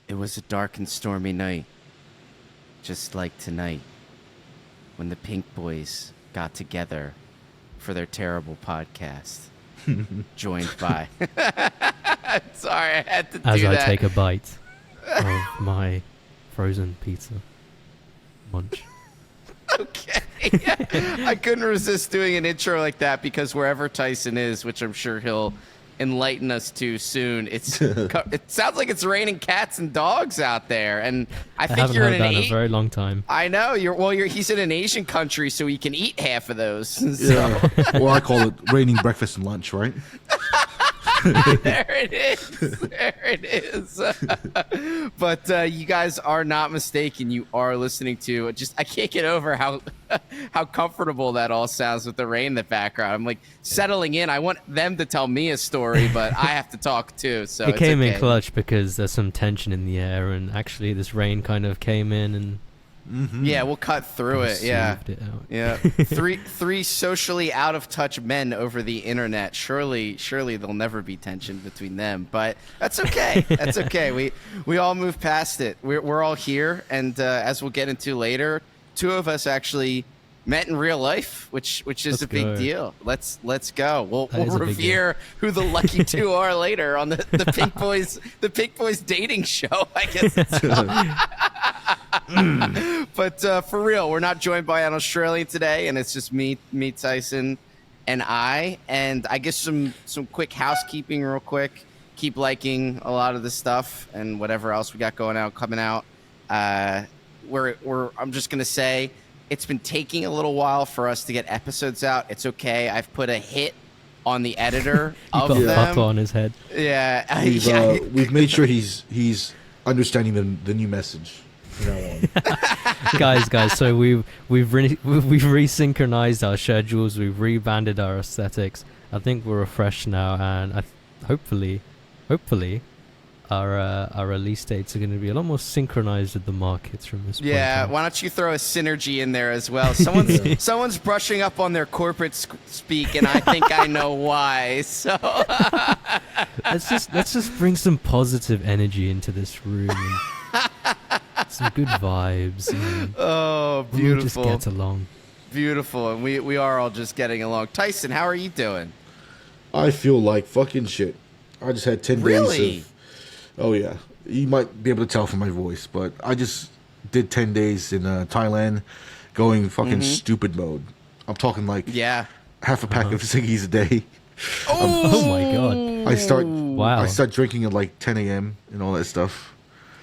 It was a dark and stormy night, just like tonight, when the Pink Boys got together for their terrible podcast, joined by... Sorry, I had to do that. As I take a bite of my frozen pizza. Munch. Okay. I couldn't resist doing an intro like that because wherever Tyson is, which I'm sure he'll enlighten us to soon, it sounds like it's raining cats and dogs out there, and I think you're in a very long time. I know he's in an Asian country, so he can eat half of those. So. Yeah. Well, I call it raining breakfast and lunch, right? There it is. But you guys are not mistaken. You are listening to I can't get over how comfortable that all sounds with the rain in the background. I'm like settling in. I want them to tell me a story, but I have to talk too. So it came in clutch because there's some tension in the air, and actually this rain kind of came in and. Mm-hmm. Yeah, we'll cut through it. Yeah, yeah. three socially out of touch men over the internet. Surely there'll never be tension between them. But that's okay. That's okay. We all move past it. We're all here, and as we'll get into later, two of us actually met in real life, which is a big deal. Let's go. We'll revere who the lucky two are later on the Pink Boys dating show. I guess. But for real, we're not joined by an Australian today, and it's just me, Tyson, and I. And I guess some quick housekeeping, real quick. Keep liking a lot of the stuff and whatever else we got coming out. I'm just gonna say. It's been taking a little while for us to get episodes out. It's okay. I've put a hit on the editor of them. Got on his head. Yeah. We've made sure he's understanding the new message. guys. So we've resynchronized our schedules. We've rebanded our aesthetics. I think we're refreshed now, and hopefully, our release dates are going to be a lot more synchronized with the markets from this point. Yeah, why don't you throw a synergy in there as well? Someone's brushing up on their corporate speak, and I think I know why. So let's just bring some positive energy into this room. And some good vibes. Oh, beautiful! We'll just get along. Beautiful, and we are all just getting along. Tyson, how are you doing? I feel like fucking shit. I just had 10 days of... Oh, yeah. You might be able to tell from my voice, but I just did 10 days in Thailand going fucking stupid mode. I'm talking like half a pack of ciggies a day. Oh my God. I start drinking at like 10 a.m. and all that stuff.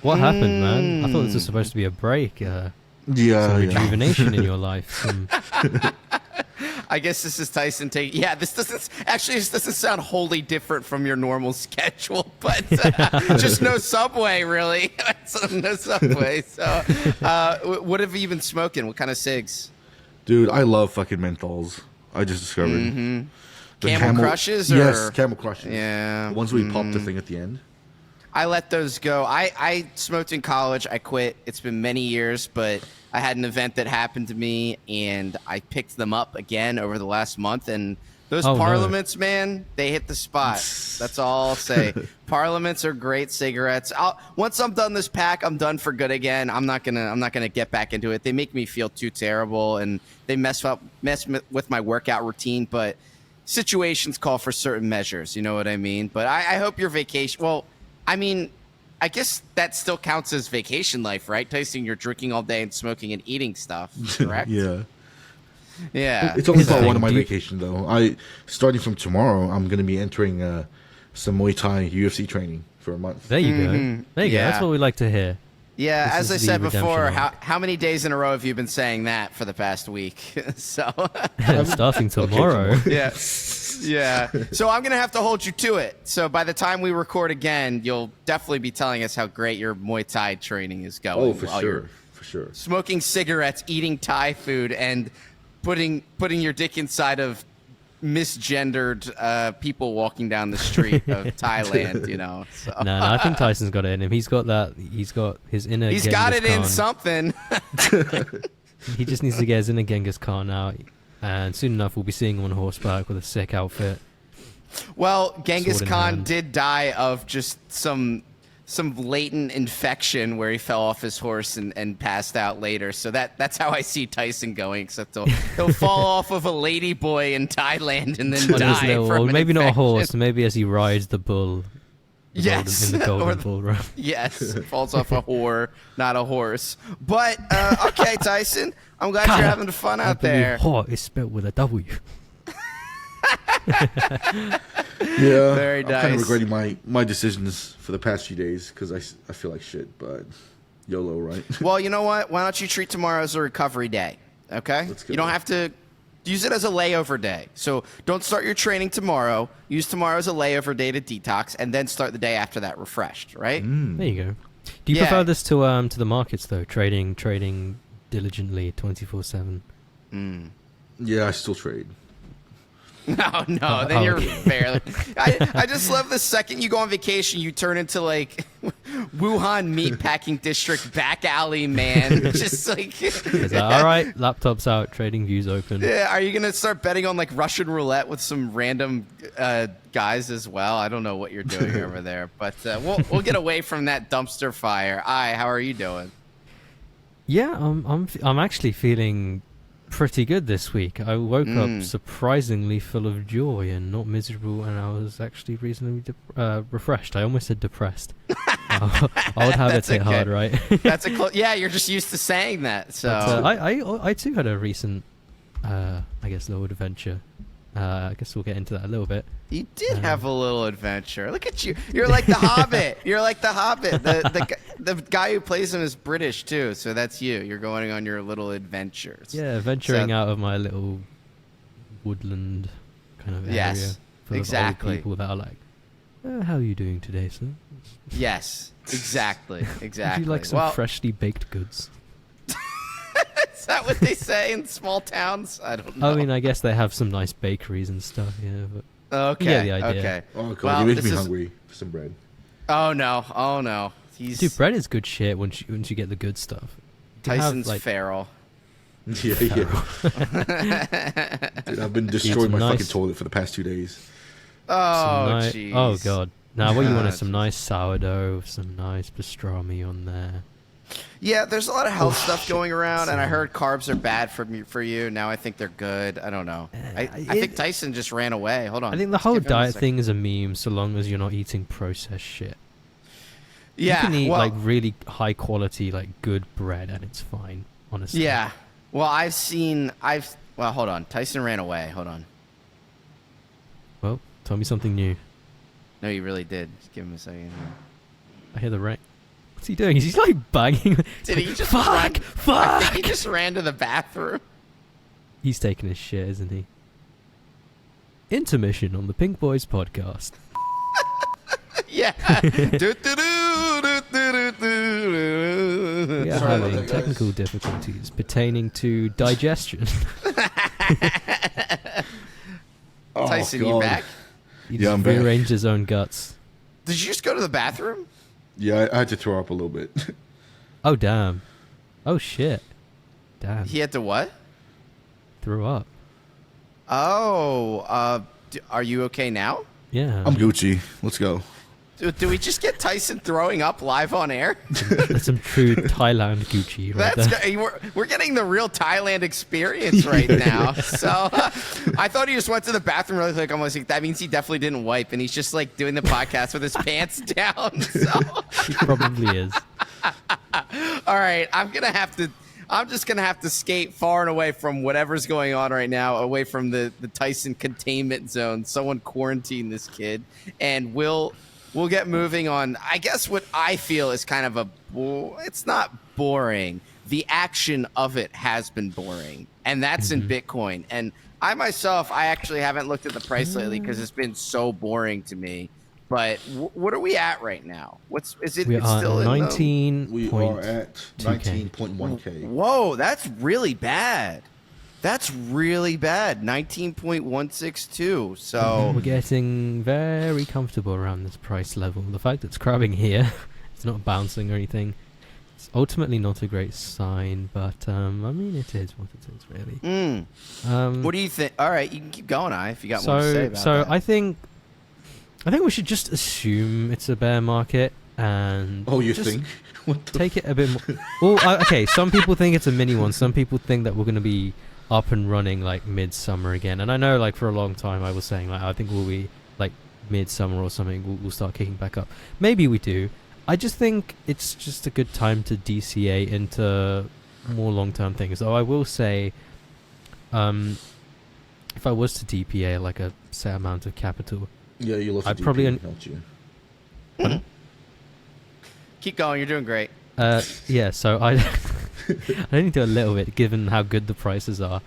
What happened, man? I thought this was supposed to be a break. Some rejuvenation in your life. I guess this is Tyson taking... Yeah, this doesn't sound wholly different from your normal schedule, but just no Subway, really. No Subway. So, what have you been smoking? What kind of cigs? Dude, I love fucking menthols. I just discovered. Mm-hmm. Camel Crushes? Yes, Camel Crushes. Yeah. The ones where you pop the thing at the end. I let those go. I smoked in college. I quit. It's been many years, but I had an event that happened to me, and I picked them up again over the last month. And those Parliaments, man, they hit the spot. That's all I'll say. Parliaments are great cigarettes. Once I'm done this pack, I'm done for good again. I'm not gonna get back into it. They make me feel too terrible, and they mess with my workout routine. But situations call for certain measures. You know what I mean? But I hope your vacation. Well, I mean, I guess that still counts as vacation life, right, Tyson? You're drinking all day and smoking and eating stuff, correct? Yeah. Yeah. It's only part one of my vacation, though. Starting from tomorrow, I'm going to be entering some Muay Thai UFC training for a month. There you go. There you go. That's what we like to hear. Yeah, as I said before, how many days in a row have you been saying that for the past week? So starting tomorrow. Yeah. Yeah. So I'm going to have to hold you to it. So by the time we record again, you'll definitely be telling us how great your Muay Thai training is going. Oh, for sure. For sure. Smoking cigarettes, eating Thai food, and putting your dick inside of misgendered people walking down the street of Thailand, you know. So. No, I think Tyson's got it in him. He's got his inner He's Genghis got it Khan. in something. He just needs to get his inner Genghis Khan out. And soon enough, we'll be seeing him on horseback with a sick outfit. Well, Genghis Sword in Khan hand. did die of just some latent infection where he fell off his horse and passed out later. So that's how I see Tyson going, except he'll fall off of a lady boy in Thailand and then On his die little, from or an maybe not a infection. horse, maybe as he rides the bull. The Yes. golden, in the Or golden the- bull run. Yes, falls off a whore, not a horse. But okay, Tyson, I'm glad you're having fun out there. Whore is spelled with a W. Yeah, Very I'm kind nice. of regretting my decisions for the past few days because I feel like shit, but YOLO, right? Well, you know what? Why don't you treat tomorrow as a recovery day? Okay, Let's go. you don't have to use it as a layover day. So don't start your training tomorrow. Use tomorrow as a layover day to detox, and then start the day after that refreshed. Right? There you go. Do you Yeah. prefer this to the markets though? Trading diligently 24/7. Yeah, I still trade. No, then you're okay. barely. I just love the second you go on vacation, you turn into like Wuhan meatpacking district back alley man. Just like, Is that all right? Laptops out, trading views open. yeah, are you gonna start betting on like Russian roulette with some random guys as well? I don't know what you're doing over there, but we'll get away from that dumpster fire. How are you doing? Yeah, I'm actually feeling pretty good this week. I woke up surprisingly full of joy and not miserable, and I was actually reasonably refreshed. I almost said depressed. Old habits hit okay. hard, right? That's yeah. You're just used to saying that, so But, I too had a recent, I guess, little adventure. I guess we'll get into that a little bit. you did have a little adventure. Look at you. You're like the Hobbit. You're like the Hobbit. The guy who plays him is British too, so that's you. You're going on your little adventures. Yeah, venturing So- out of my little woodland kind of area. Yes, full of exactly. old people that are like, how are you doing today, sir? Yes, exactly, Would exactly. you like some well, freshly baked goods? is that what they say in small towns? I don't know. I mean, I guess they have some nice bakeries and stuff, yeah. But okay, you get the idea. okay. Oh god, Well, you make this me is- hungry for some bread. Oh no. He's dude, bread is good shit once you get the good stuff. You have, Tyson's like, feral. Yeah. Dude, I've been destroying my nice- fucking toilet for the past 2 days. Oh some jeez. oh god. Now what you want is God. some nice sourdough, some nice pastrami on there. Yeah, there's a lot of health Oh, stuff going around, and I heard carbs are bad for you. Now I think they're good. I don't know. I think Tyson just ran away. Hold on. I think the Let's whole give him a diet second. thing is a meme so long as you're not eating processed shit. Yeah. You can eat well, like really high quality, like good bread and it's fine, honestly. yeah. Well, well, hold on. Tyson ran away. Hold on. Well, tell me something new. No, you really did. Just give him a second. I hear the rain. What's he doing? He's like banging. Did he just fuck? run? I Fuck! think he just ran to the bathroom. He's taking his shit, isn't he? Intermission on the Pink Boys podcast. Yeah. We are Sorry about having that, guys. technical difficulties pertaining to digestion. Oh, Tyson, you God. back? He Yeah, just I'm back. rearranged his own guts. Did you just go to the bathroom? Yeah, I had to throw up a little bit. Oh damn! Oh shit! Damn! He had to what? Threw up. Oh, are you okay now? Yeah. I'm Gucci. Let's go. Do we just get Tyson throwing up live on air? That's some true Thailand Gucci right That's there. we're getting the real Thailand experience right now. So I thought he just went to the bathroom really quick. I'm like, that means he definitely didn't wipe, and he's just like doing the podcast with his pants down. So He probably is. all right, I'm just gonna have to skate far and away from whatever's going on right now, away from the Tyson containment zone. Someone quarantine this kid, and we'll get moving on. I guess what I feel is kind of it's not boring. The action of it has been boring, and that's in Bitcoin. And I myself, I actually haven't looked at the price lately because it's been so boring to me. But what are we at right now? Is it? We It's are still at in the- 19. We are at 19.1K. Whoa, that's really bad. That's really bad. 19.162. So We're getting very comfortable around this price level. The fact that it's crabbing here, it's not bouncing or anything. It's ultimately not a great sign, but I mean, it is what it is, really. What do you think? All right, you can keep going, if you got more to say about that. I think we should just assume it's a bear market and You just think? What the take it a bit more. Well, okay. Some people think it's a mini one. Some people think that we're going to be up and running like midsummer again. And I know, like, for a long time I was saying, like, I think we'll be like midsummer or something. We'll start kicking back up. Maybe we do. I just think it's just a good time to DCA into more long-term things. Though I will say, if I was to DPA like a set amount of capital, Yeah, you love I'd probably don't you? Keep going. You're doing great. yeah. So I only do a little bit, given how good the prices are.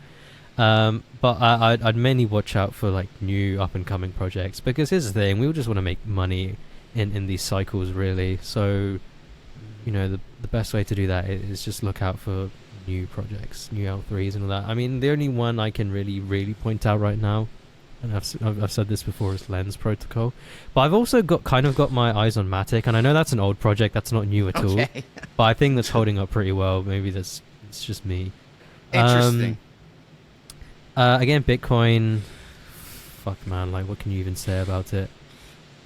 But I'd mainly watch out for like new up-and-coming projects, because here's the thing: we all just want to make money in these cycles, really. So, you know, the best way to do that is just look out for new projects, new L3s and all that. I mean, the only one I can really point out right now, and I've said this before, is Lens Protocol. But I've also got my eyes on Matic, and I know that's an old project, that's not new at all. But I think that's holding up pretty well. Maybe it's just me. Interesting. Again, Bitcoin. Fuck, man. Like, what can you even say about it?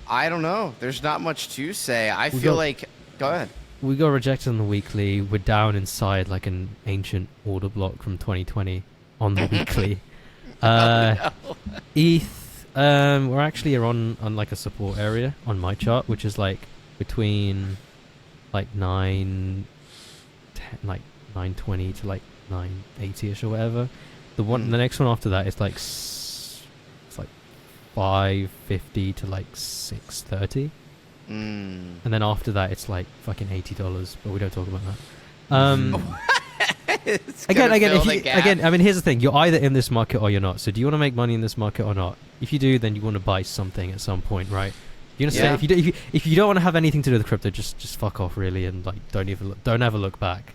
I don't know. There's not much to say. I feel like... Go ahead. We got rejected on the weekly. We're down inside like an ancient order block from 2020 on the weekly. No. ETH, we're actually on like a support area on my chart, which is like between like 920 to like 980ish or whatever. The next one after that is like it's like 550 to like 630. And then after that it's like fucking $80, but we don't talk about that. Again, I mean, here's the thing: you're either in this market or you're not. So, do you want to make money in this market or not? If you do, then you want to buy something at some point, right? You understand? Yeah. If you don't want to have anything to do with crypto, just fuck off, really, and like don't ever look back.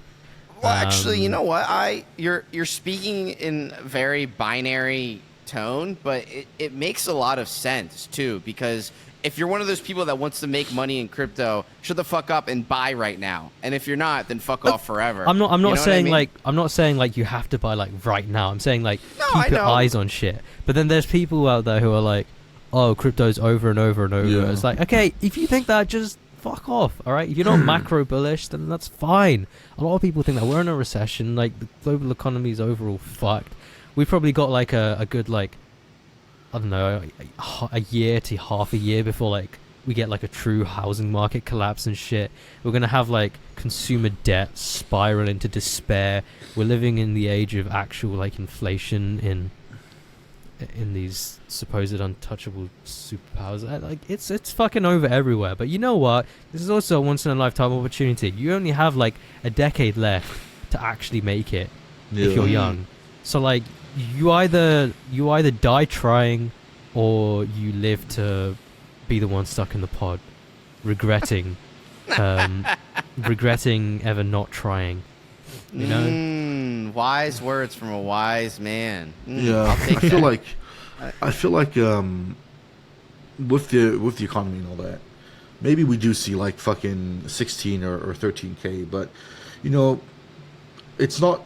Well, actually, you know what? You're speaking in a very binary tone, but it makes a lot of sense too, because if you're one of those people that wants to make money in crypto, shut the fuck up and buy right now. And if you're not, then fuck off forever. I'm not saying like you have to buy like right now. I'm saying like keep your eyes on shit. But then there's people out there who are like, oh, crypto's over and over and over. Yeah. It's like, okay, if you think that, just fuck off. All right, if you're not macro bullish, then that's fine. A lot of people think that we're in a recession. Like, the global economy is overall fucked. We've probably got like a good like, I don't know, a year to half a year before like we get like a true housing market collapse and shit. We're gonna have like consumer debt spiral into despair. We're living in the age of actual like inflation in these supposed untouchable superpowers. Like, it's fucking over everywhere. But you know what? This is also a once in a lifetime opportunity. You only have like a decade left to actually make it if you're young. So like, you either die trying, or you live to be the one stuck in the pod, regretting ever not trying. You know, wise words from a wise man. Yeah, I feel like with the economy and all that, maybe we do see like fucking 16 or 13K, but you know, it's not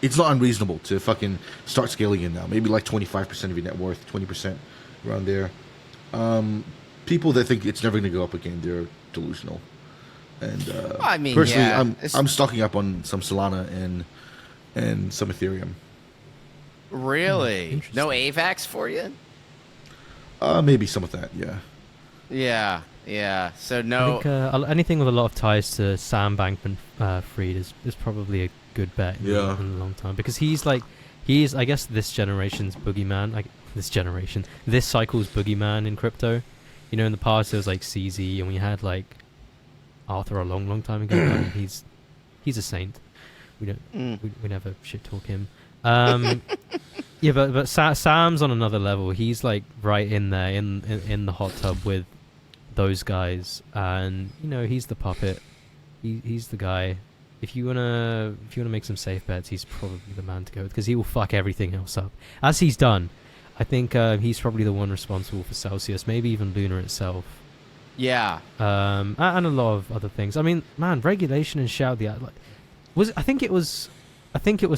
unreasonable to fucking start scaling in now. Maybe like 25% of your net worth, 20% around there. People that think it's never going to go up again, they're delusional. And I mean, personally, yeah, I'm stocking up on some Solana and some Ethereum. Really? No AVAX for you? Maybe some of that, yeah. Yeah. So no. I think anything with a lot of ties to Sam Bankman-Fried is probably a good bet in the long time, because he's I guess this generation's boogeyman. Like this cycle's boogeyman in crypto. You know, in the past it was like CZ, and we had like Arthur a long time ago. He's a saint. We don't we never shit talk him. Yeah, but Sam's on another level. He's like right in there in the hot tub with those guys, and you know, he's the puppet. He's the guy. If you wanna make some safe bets, he's probably the man to go with, because he will fuck everything else up, as he's done. I think he's probably the one responsible for Celsius, maybe even Luna itself. Yeah. And a lot of other things. I mean, man, regulation and shout the like I think it was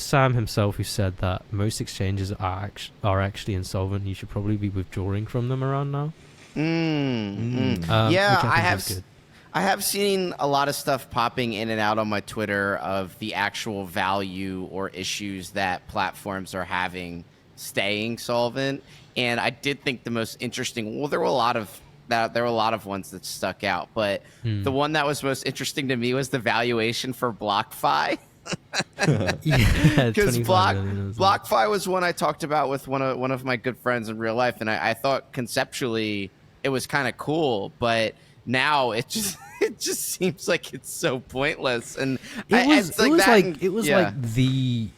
Sam himself who said that most exchanges are actually insolvent. You should probably be withdrawing from them around now. Yeah, Good. I have seen a lot of stuff popping in and out on my Twitter of the actual value or issues that platforms are having staying solvent. And I did think the most interesting, well, there were a lot of ones that stuck out, but the one that was most interesting to me was the valuation for BlockFi. Yeah, because BlockFi was one I talked about with one of my good friends in real life, and I thought conceptually it was kind of cool, but now it just seems like it's so pointless. And it was like the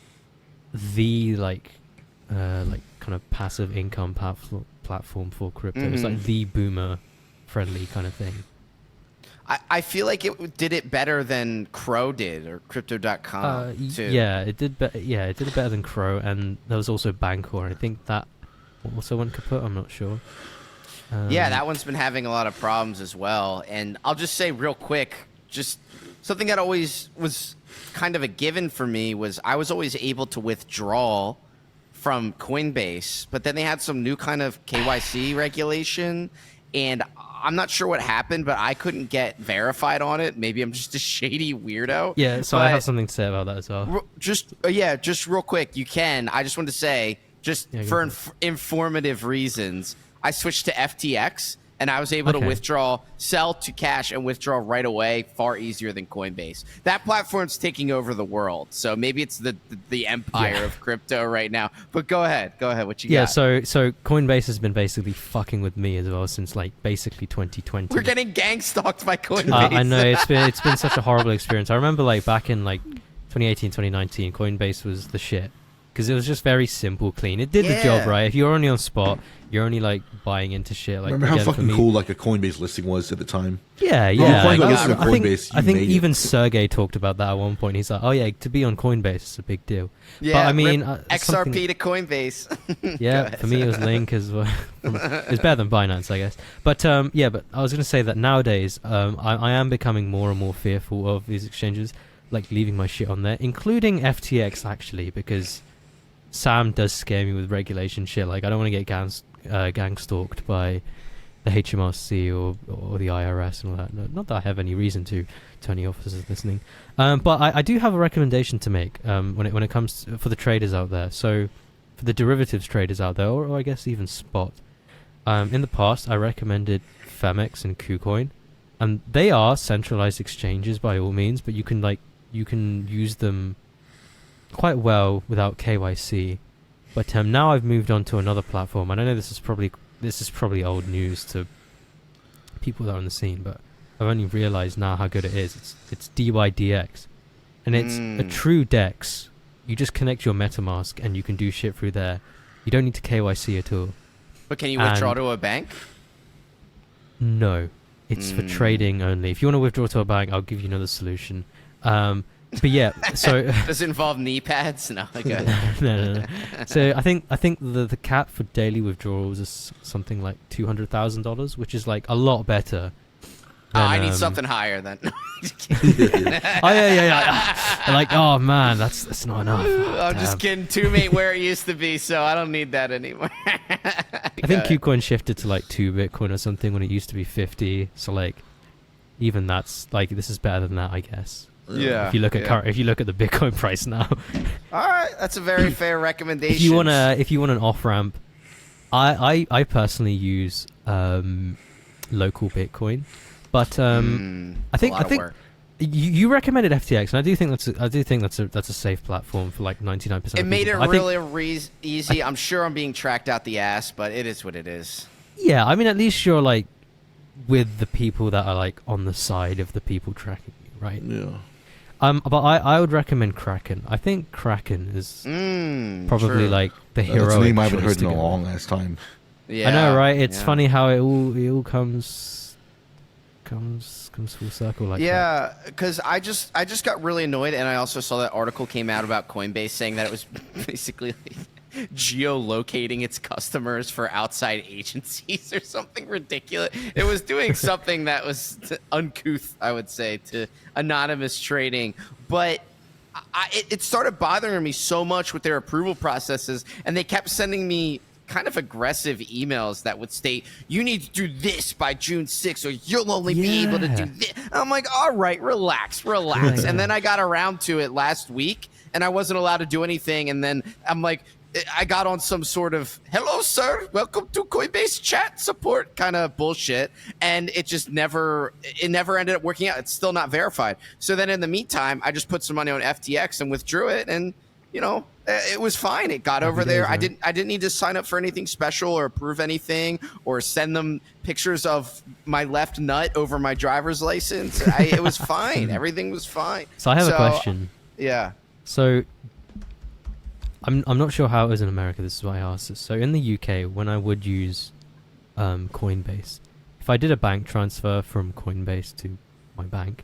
kind of passive income platform for crypto. It was like the boomer friendly kind of thing. I feel like it did it better than Crow did, or Crypto.com too. Yeah, it did it better than Crow, and there was also Bancor. I think that also went kaput. I'm not sure. Yeah, that one's been having a lot of problems as well. And I'll just say real quick, just something that always was kind of a given for me was I was always able to withdraw from Coinbase, but then they had some new kind of KYC regulation, and I'm not sure what happened, but I couldn't get verified on it. Maybe I'm just a shady weirdo. Yeah, so I have something to say about that as well. Just real quick, you can. I just wanted to say, for informative reasons, I switched to FTX, and I was able to sell to cash and withdraw right away, far easier than Coinbase. That platform's taking over the world, so maybe it's the empire of crypto right now. But go ahead, what you got? Yeah, so Coinbase has been basically fucking with me as well since like basically 2020. We're getting gang stalked by Coinbase. I know it's been such a horrible experience. I remember like back in like 2018, 2019, Coinbase was the shit. Because it was just very simple, clean. It did the job right. If you're only on spot, you're only like buying into shit. Like, remember how fucking cool like a Coinbase listing was at the time? Yeah. I think even Sergey talked about that at one point. He's like, "Oh yeah, to be on Coinbase is a big deal." Yeah, but I mean, XRP to Coinbase. Yeah, for me it was Link as well. It's better than Binance, I guess. But but I was going to say that nowadays, I am becoming more and more fearful of these exchanges, like leaving my shit on there, including FTX actually, because Sam does scare me with regulation shit. Like, I don't want to get gang stalked by the HMRC or the IRS and all that. No, not that I have any reason to any officers listening. But I do have a recommendation to make when it comes for the traders out there. So for the derivatives traders out there, or I guess even spot. In the past, I recommended Femex and KuCoin, and they are centralized exchanges by all means, but you can use them quite well without KYC. But now I've moved on to another platform, and I know this is probably old news to people that are on the scene, but I've only realized now how good it is. It's DYDX, and it's a true DEX. You just connect your MetaMask and you can do shit through there. You don't need to KYC at all. But can you withdraw to a bank? No, it's for trading only. If you want to withdraw to a bank, I'll give you another solution. But yeah, so does it involve knee pads? No, okay. No. So I think the cap for daily withdrawals is something like $200,000, which is like a lot better. I need something higher then. Yeah. Like, oh man, that's not enough. I'm just kidding. 2 ain't where it used to be, so I don't need that anymore. I think KuCoin shifted to like 2 Bitcoin or something when it used to be 50. So like, even that's like, this is better than that, I guess. Yeah. If you look at if you look at the Bitcoin price now. All right, that's a very fair recommendation. If you want an off ramp, I personally use local Bitcoin, but I think you recommended FTX, and I do think that's a safe platform for like 99%. It made it really easy. I'm sure I'm being tracked out the ass, but it is what it is. Yeah, I mean, at least you're like with the people that are like on the side of the people tracking you, right? Yeah. But I would recommend Kraken. I think Kraken is probably like the hero. That's a name I haven't heard in a long ass time. Yeah, I know, right? It's funny how it all comes full circle like that. Yeah, because I just got really annoyed, and I also saw that article came out about Coinbase saying that it was basically like geolocating its customers for outside agencies or something ridiculous. It was doing something that was uncouth, I would say, to anonymous trading. But it started bothering me so much with their approval processes, and they kept sending me kind of aggressive emails that would state, you need to do this by June 6th or you'll only be able to do this. I'm like, all right, relax. And then I got around to it last week and I wasn't allowed to do anything. And then I'm like, I got on some sort of, hello, sir, welcome to Coinbase chat support kind of bullshit. And it never ended up working out. It's still not verified. So then in the meantime, I just put some money on FTX and withdrew it. And, you know, it was fine. It got over there. I didn't need to sign up for anything special or approve anything or send them pictures of my left nut over my driver's license. It was fine. Everything was fine. So I have a question. Yeah. So I'm not sure how it is in America. This is why I asked this. So in the UK, when I would use Coinbase, if I did a bank transfer from Coinbase to my bank,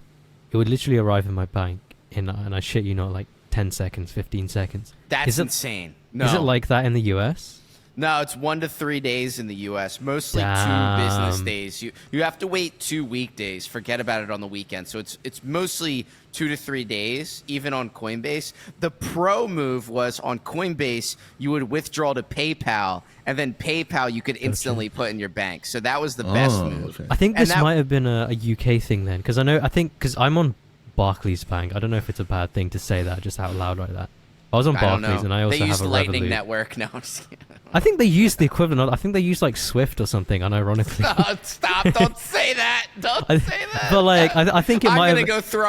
it would literally arrive in my bank and I shit you not, like 10 seconds, 15 seconds. That's insane. No. Is it like that in the US? No, it's 1 to 3 days in the US. Mostly 2 business days. You have to wait 2 weekdays. Forget about it on the weekend. So it's mostly 2 to 3 days, even on Coinbase. The pro move was on Coinbase, you would withdraw to PayPal, and then PayPal you could instantly put in your bank. So that was the best move. Okay. I think this might have been a UK thing then, because because I'm on Barclays Bank. I don't know if it's a bad thing to say that just out loud like that. I was on Barclays and I also have a Lightning Revolut. Network. No, I'm just kidding. I think they used the equivalent. I think they used like Swift or something, unironically. Stop. Don't say that. Don't say that. But like, I think it might have... I'm going to go throw...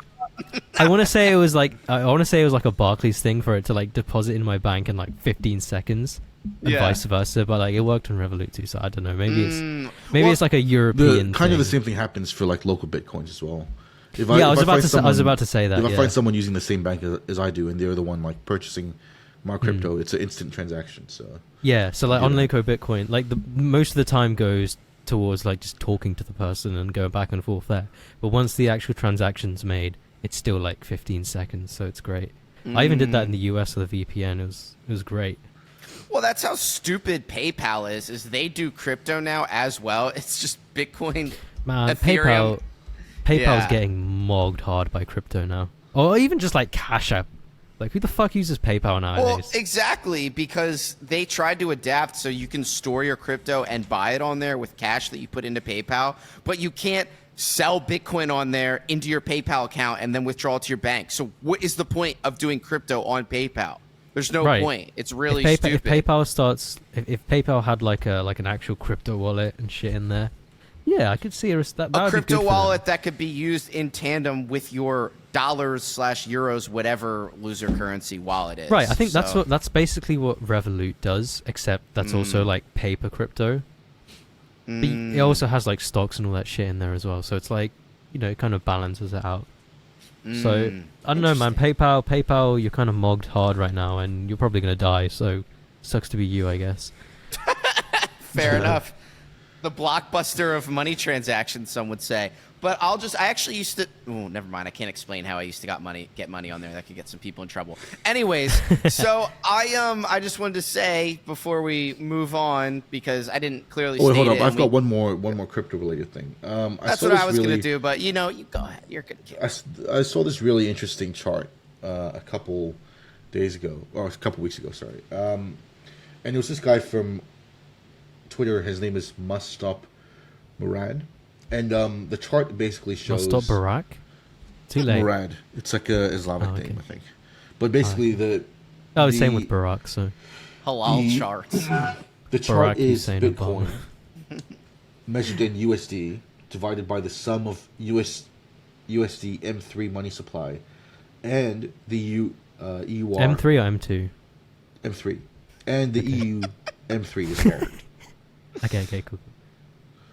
I want to say it was like a Barclays thing for it to like deposit in my bank in like 15 seconds and vice versa. But like it worked on Revolut too, so I don't know. Maybe it's like a European kind thing. of the same thing happens for like local Bitcoins as well. I was about to say that. If I find someone using the same bank as I do, and they're the one like purchasing my crypto, it's an instant transaction. So so like on Loco Bitcoin, like most of the time goes towards like just talking to the person and going back and forth there. But once the actual transaction's made, it's still like 15 seconds, so it's great. I even did that in the US with a VPN. It was great. Well, that's how stupid PayPal is they do crypto now as well. It's just Bitcoin, Man, Ethereum. PayPal's getting mogged hard by crypto now. Or even just like Cash App. Like, who the fuck uses PayPal nowadays? Well, exactly, because they tried to adapt so you can store your crypto and buy it on there with cash that you put into PayPal, but you can't sell Bitcoin on there into your PayPal account and then withdraw it to your bank. So what is the point of doing crypto on PayPal? There's no point. It's really stupid. If PayPal starts... If PayPal had like an actual crypto wallet and shit in there, yeah, I could see that a crypto wallet that could be used in tandem with your dollars/euros, whatever loser currency wallet is. Right, I think that's basically what Revolut does, except that's also like paper crypto. But it also has like stocks and all that shit in there as well. So it's like, you know, it kind of balances it out. So I don't know, man. PayPal, you're kind of mogged hard right now, and you're probably gonna die. So sucks to be you, I guess. Fair enough. The blockbuster of money transactions, some would say. But I actually used to... Oh, never mind. I can't explain how I used to get money on there. That could get some people in trouble. Anyways, so I just wanted to say before we move on, because I didn't clearly state hold it. up. I've got one more crypto-related thing. That's what I was going to do, but you go ahead. You're good kid. I saw this really interesting chart a couple days ago, or a couple weeks ago, sorry. And it was this guy from Twitter. His name is Must Stop Murad, and the chart basically shows Must Stop Barack. Too late. Murad. It's like a Islamic name, I think. But basically, same with Barack. So halal charts. The chart Barack is Hussein Bitcoin measured in USD divided by the sum of USD M3 money supply and the EUR M3 or M2. M3 and the EU M3 as well. Okay, cool.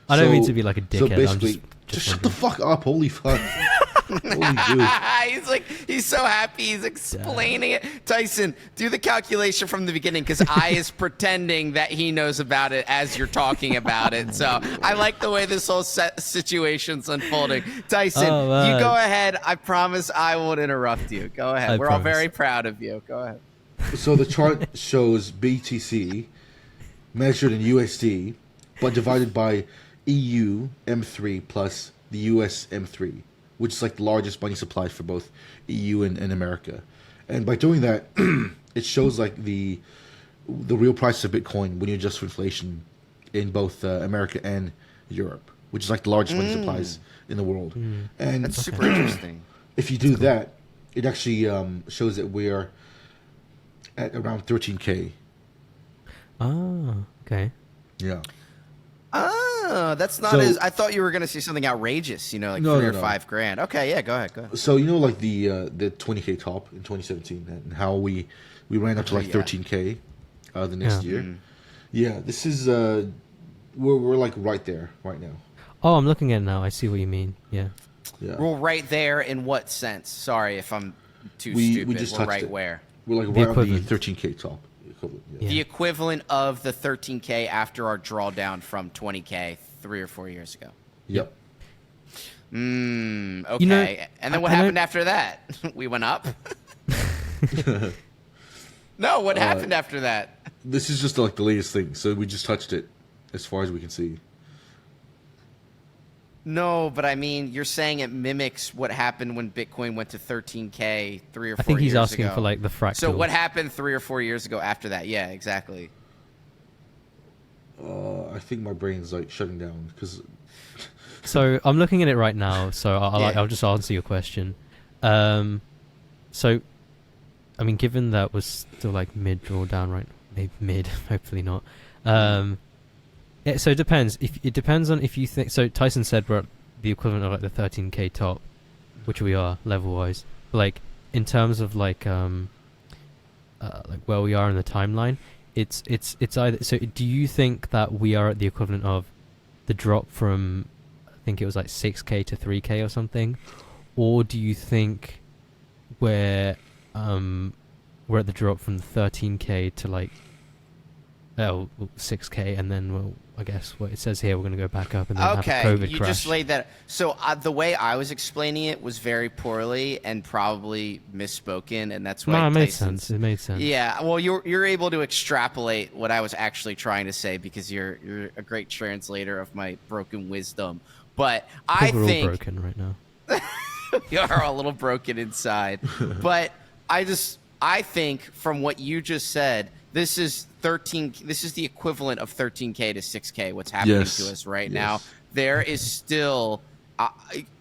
I don't mean to be like a dickhead. So basically, I'm just shut the fuck up. Holy fuck. Holy dude. He's so happy. He's explaining it. Tyson, do the calculation from the beginning, because I is pretending that he knows about it as you're talking about it. So I like the way this whole situation's unfolding. Tyson, you go ahead. I promise I won't interrupt you. Go ahead. We're all very proud of you. Go ahead. So the chart shows BTC measured in USD, but divided by EU M3 plus the US M3, which is like the largest money supply for both EU and America. And by doing that, it shows like the real price of Bitcoin when you adjust for inflation in both America and Europe, which is like the largest money supplies in the world. And That's super interesting. if you do that, it actually shows that we are at around 13K. Ah, okay. Yeah. That's not So- as I thought you were gonna see something outrageous, you know, like No, three no, or no. $5,000. Okay, yeah, go ahead. So you know, like the 20K top in 2017, and how we ran up to like Yeah. 13K the next Yeah. year. Yeah, this is we're like right there right now. Oh, I'm looking at it now. I see what you mean. Yeah. Yeah, Well, right there in what sense? Sorry if I'm too We stupid. just We're touched right it. where? we're like The right on the equivalent. 13K top equivalent. Yeah. The equivalent of the 13K after our drawdown from 20K 3 or 4 years ago. Yep. Okay. You know, And then what I know- happened after that? We went up? No, what happened after that? This is just like the latest thing. So we just touched it, as far as we can see. No, but I mean, you're saying it mimics what happened when Bitcoin went to 13K 3 or 4 years ago. I think he's asking for like the fractal. So what happened 3 or 4 years ago after that? Yeah, exactly. I think my brain's like shutting down because So I'm looking at it right now. So Yeah. I'll just answer your question. So, I mean, given that was still like mid drawdown, right? Maybe mid, hopefully not. So it depends. It depends on if you think. So Tyson said we're at the equivalent of like the 13K top, which we are level wise. But like in terms of like where we are in the timeline, it's either. So do you think that we are at the equivalent of the drop from, I think it was like 6K to 3K or something, or do you think we're at the drop from 13K to like 6K, and then well, I guess what it says here, we're going to go back up and then have a Okay, COVID you crash. just laid that. So the way I was explaining it was very poorly and probably misspoken, and that's why No, it made Tyson's- sense. It made sense. Yeah, well, you're able to extrapolate what I was actually trying to say because you're a great translator of my broken wisdom. But I We're all think broken right now. you are a little broken inside. But I think from what you just said, this is the equivalent of 13K to 6K, what's happening Yes. to us right Yes. now. There is still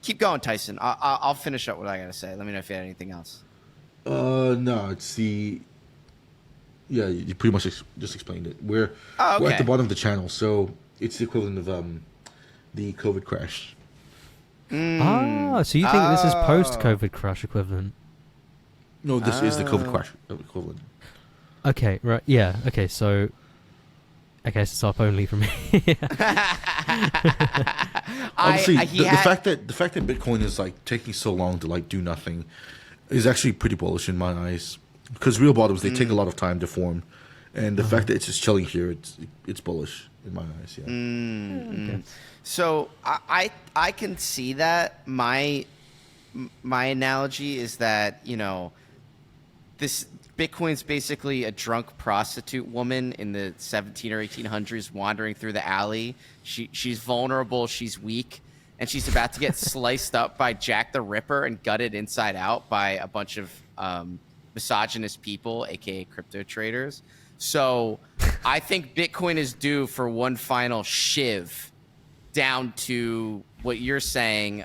keep going, Tyson. I'll finish up what I gotta say. Let me know if you had anything else. no, it's the. Yeah, you pretty much just explained it. We're at okay. the bottom of the channel, so it's the equivalent of the COVID crash. Ah, so you think this is post-COVID crash equivalent? No, this is the COVID crash equivalent. Okay, right. Yeah. Okay, so I guess it's up only for me. Honestly, the fact that Bitcoin is like taking so long to like do nothing is actually pretty bullish in my eyes. Because real bottoms, they take a lot of time to form, and the fact that it's just chilling here, it's bullish in my eyes. Yeah. So I can see that. My analogy is that, you know, this Bitcoin's basically a drunk prostitute woman in the 17 or 1800s wandering through the alley. She's vulnerable, she's weak, and she's about to get sliced up by Jack the Ripper and gutted inside out by a bunch of misogynist people, aka crypto traders. So I think Bitcoin is due for one final shiv down to what you're saying,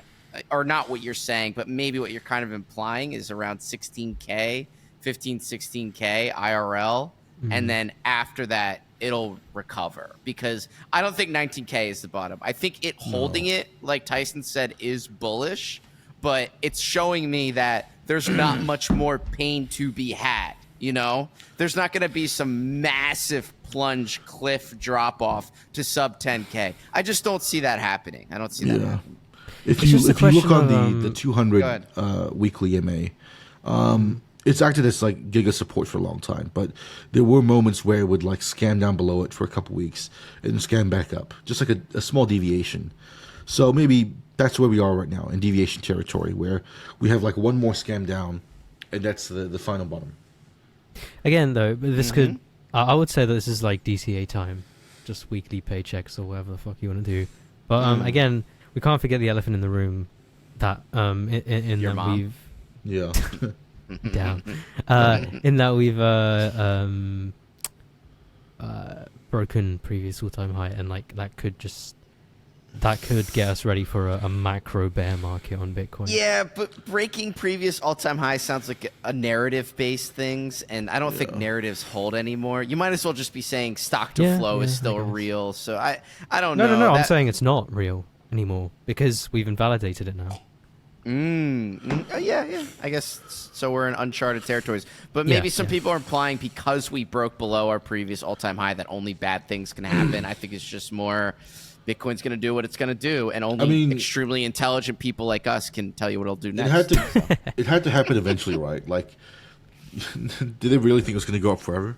or not what you're saying, but maybe what you're kind of implying is around 16K, 15, 16K IRL. And then after that, it'll recover, because I don't think 19K is the bottom. I think it holding it, like Tyson said, is bullish, but it's showing me that there's not much more pain to be had. You know, there's not going to be some massive plunge cliff drop off to sub 10K. I just don't see that happening. I don't see that happening. If It's you just a if you look question on of, the Go 200 ahead. weekly MA, it's acted as like giga support for a long time. But there were moments where it would like scan down below it for a couple weeks and scan back up, just like a small deviation. So maybe that's where we are right now, in deviation territory, where we have like one more scan down, and that's the final bottom. Again, though, this could. I would say that this is like DCA time, just weekly paychecks or whatever the fuck you want to do. But again, we can't forget the elephant in the room. That in Your that mom? we've Yeah. down in that we've broken previous all-time high, and like that could get us ready for a macro bear market on Bitcoin. Yeah, but breaking previous all-time high sounds like a narrative-based things, and I don't think narratives hold anymore. You might as well just be saying stock to flow is still real. So I don't know. No. I'm saying it's not real anymore because we've invalidated it now. Oh, yeah. I guess so. We're in uncharted territories, but maybe some people are implying because we broke below our previous all-time high that only bad things can happen. I think it's just more Bitcoin's going to do what it's going to do, and only extremely intelligent people like us can tell you what it'll do next. It had to happen eventually, right? Like, did they really think it was going to go up forever?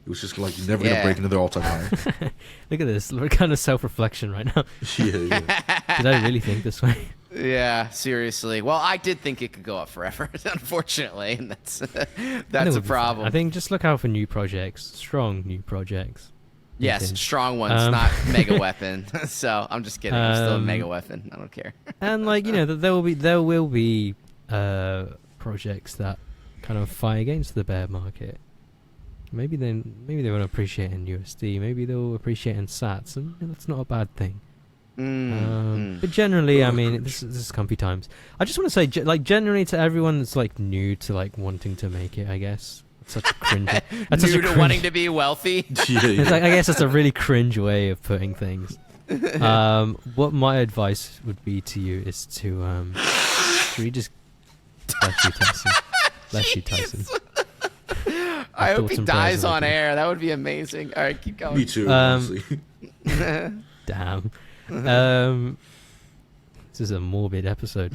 It was just like you're never going to break another all-time high. Look at this. We're kind of self-reflection right now. Yeah. Did I really think this way? Yeah, seriously. Well, I did think it could go up forever, unfortunately, and that's a problem. I think just look out for new projects, strong new projects. Yes, strong ones, not mega weapon. So I'm just kidding. I'm still a mega weapon. I don't care. And like there will be projects that kind of fight against the bear market. Maybe they won't appreciate in USD. Maybe they'll appreciate in Sats, and that's not a bad thing. But generally, I mean, this is comfy times. I just want to say, like, generally to everyone that's like new to like wanting to make it, I guess. It's such a cringe. That's new to wanting to be wealthy. It's like, I guess that's a really cringe way of putting things. What my advice would be to you is to should we just bless you, Tyson. I hope he dies on air. That would be amazing. All right, keep going. Me too. Honestly. Damn. This is a morbid episode.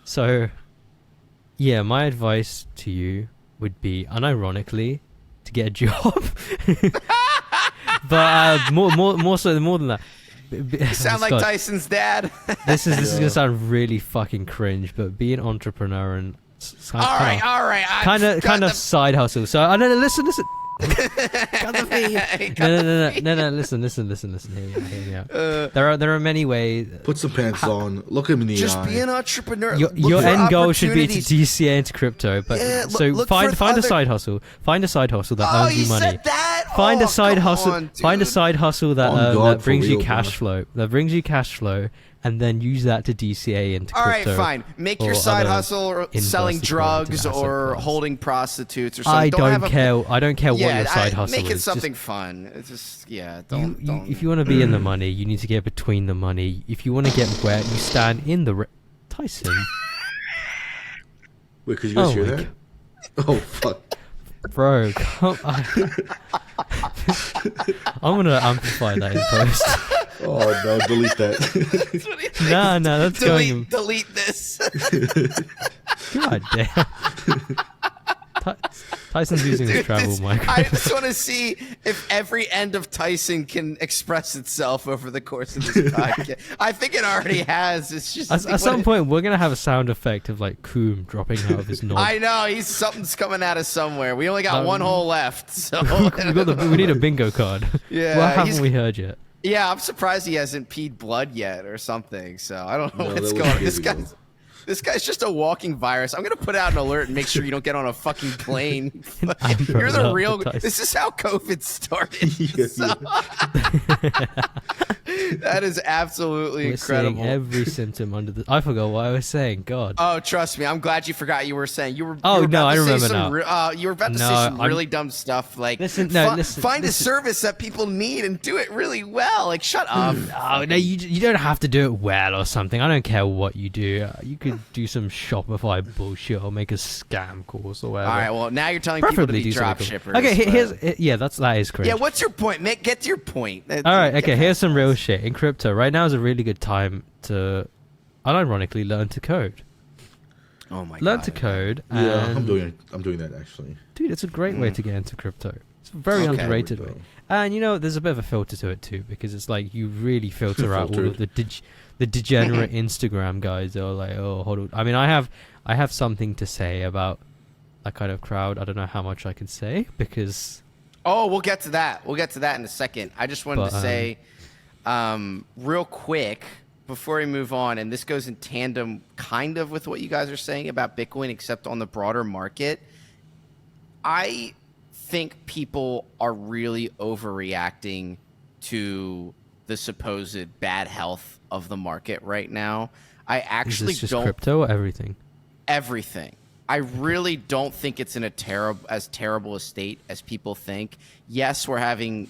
So, yeah, my advice to you would be, unironically, to get a job. But more than that. You sound like Tyson's dad. This is gonna sound really fucking cringe, but be an entrepreneur and all right. Kind of side hustle. So I don't listen. Got the feed. No. Listen. Hear me out. There are many ways. Put some pants on. Look him in the eye. Just be an entrepreneur. Your end goal should be to DCA into crypto, but find a side hustle. Find a side hustle that earns you money. Find a side hustle. Find a side hustle that brings you cash flow. That brings you cash flow. And then use that to DCA into crypto. All right, fine. Make your side hustle selling drugs or holding prostitutes or something. I don't care what your side hustle is. Make it something fun. It's just don't. If you want to be in the money, you need to get between the money. If you want to get where you stand in the Tyson. Wait, could you guys hear that? Oh fuck. Bro, I'm gonna amplify that in post. Oh no, delete that. No, that's going. Delete this. God damn. Tyson's using his travel mic. I just want to see if every end of Tyson can express itself over the course of this podcast. I think it already has. It's just at some point we're gonna have a sound effect of like Coom dropping out of his knob. I know something's coming out of somewhere. We only got one hole left, so we need a bingo card. Yeah, what haven't we heard yet? Yeah, I'm surprised he hasn't peed blood yet or something. So I don't know what's going on. This guy's just a walking virus. I'm going to put out an alert and make sure you don't get on a fucking plane. You're the real... This is how COVID started. That is absolutely incredible. Seeing every symptom under the... I forgot what I was saying. God. Oh, trust me. I'm glad you forgot you were saying. You were I remember now. You were about to say some really dumb stuff like, find a service that people need and do it really well. Like, shut up. No, you don't have to do it well or something. I don't care what you do. You could do some Shopify bullshit or make a scam course or whatever. All right, well, now you're telling people to be drop shippers. Okay, that is correct. Yeah, what's your point? Get to your point. All right, okay, here's some real shit. In crypto, right now is a really good time to, unironically, learn to code. Oh my god. Learn to code. Yeah, I'm doing that actually. Dude, it's a great way to get into crypto. It's a very underrated way. And there's a bit of a filter to it too, because it's like you really filter out all of the degenerate Instagram guys that are like, oh, hold on. I mean, I have something to say about that kind of crowd. I don't know how much I can say because. Oh, we'll get to that. We'll get to that in a second. I just wanted to say, real quick, before we move on, and this goes in tandem kind of with what you guys are saying about Bitcoin, except on the broader market. I think people are really overreacting to the supposed bad health of the market right now. I actually Is this just don't. crypto or everything? Everything. I really don't think it's in as terrible a state as people think. Yes, we're having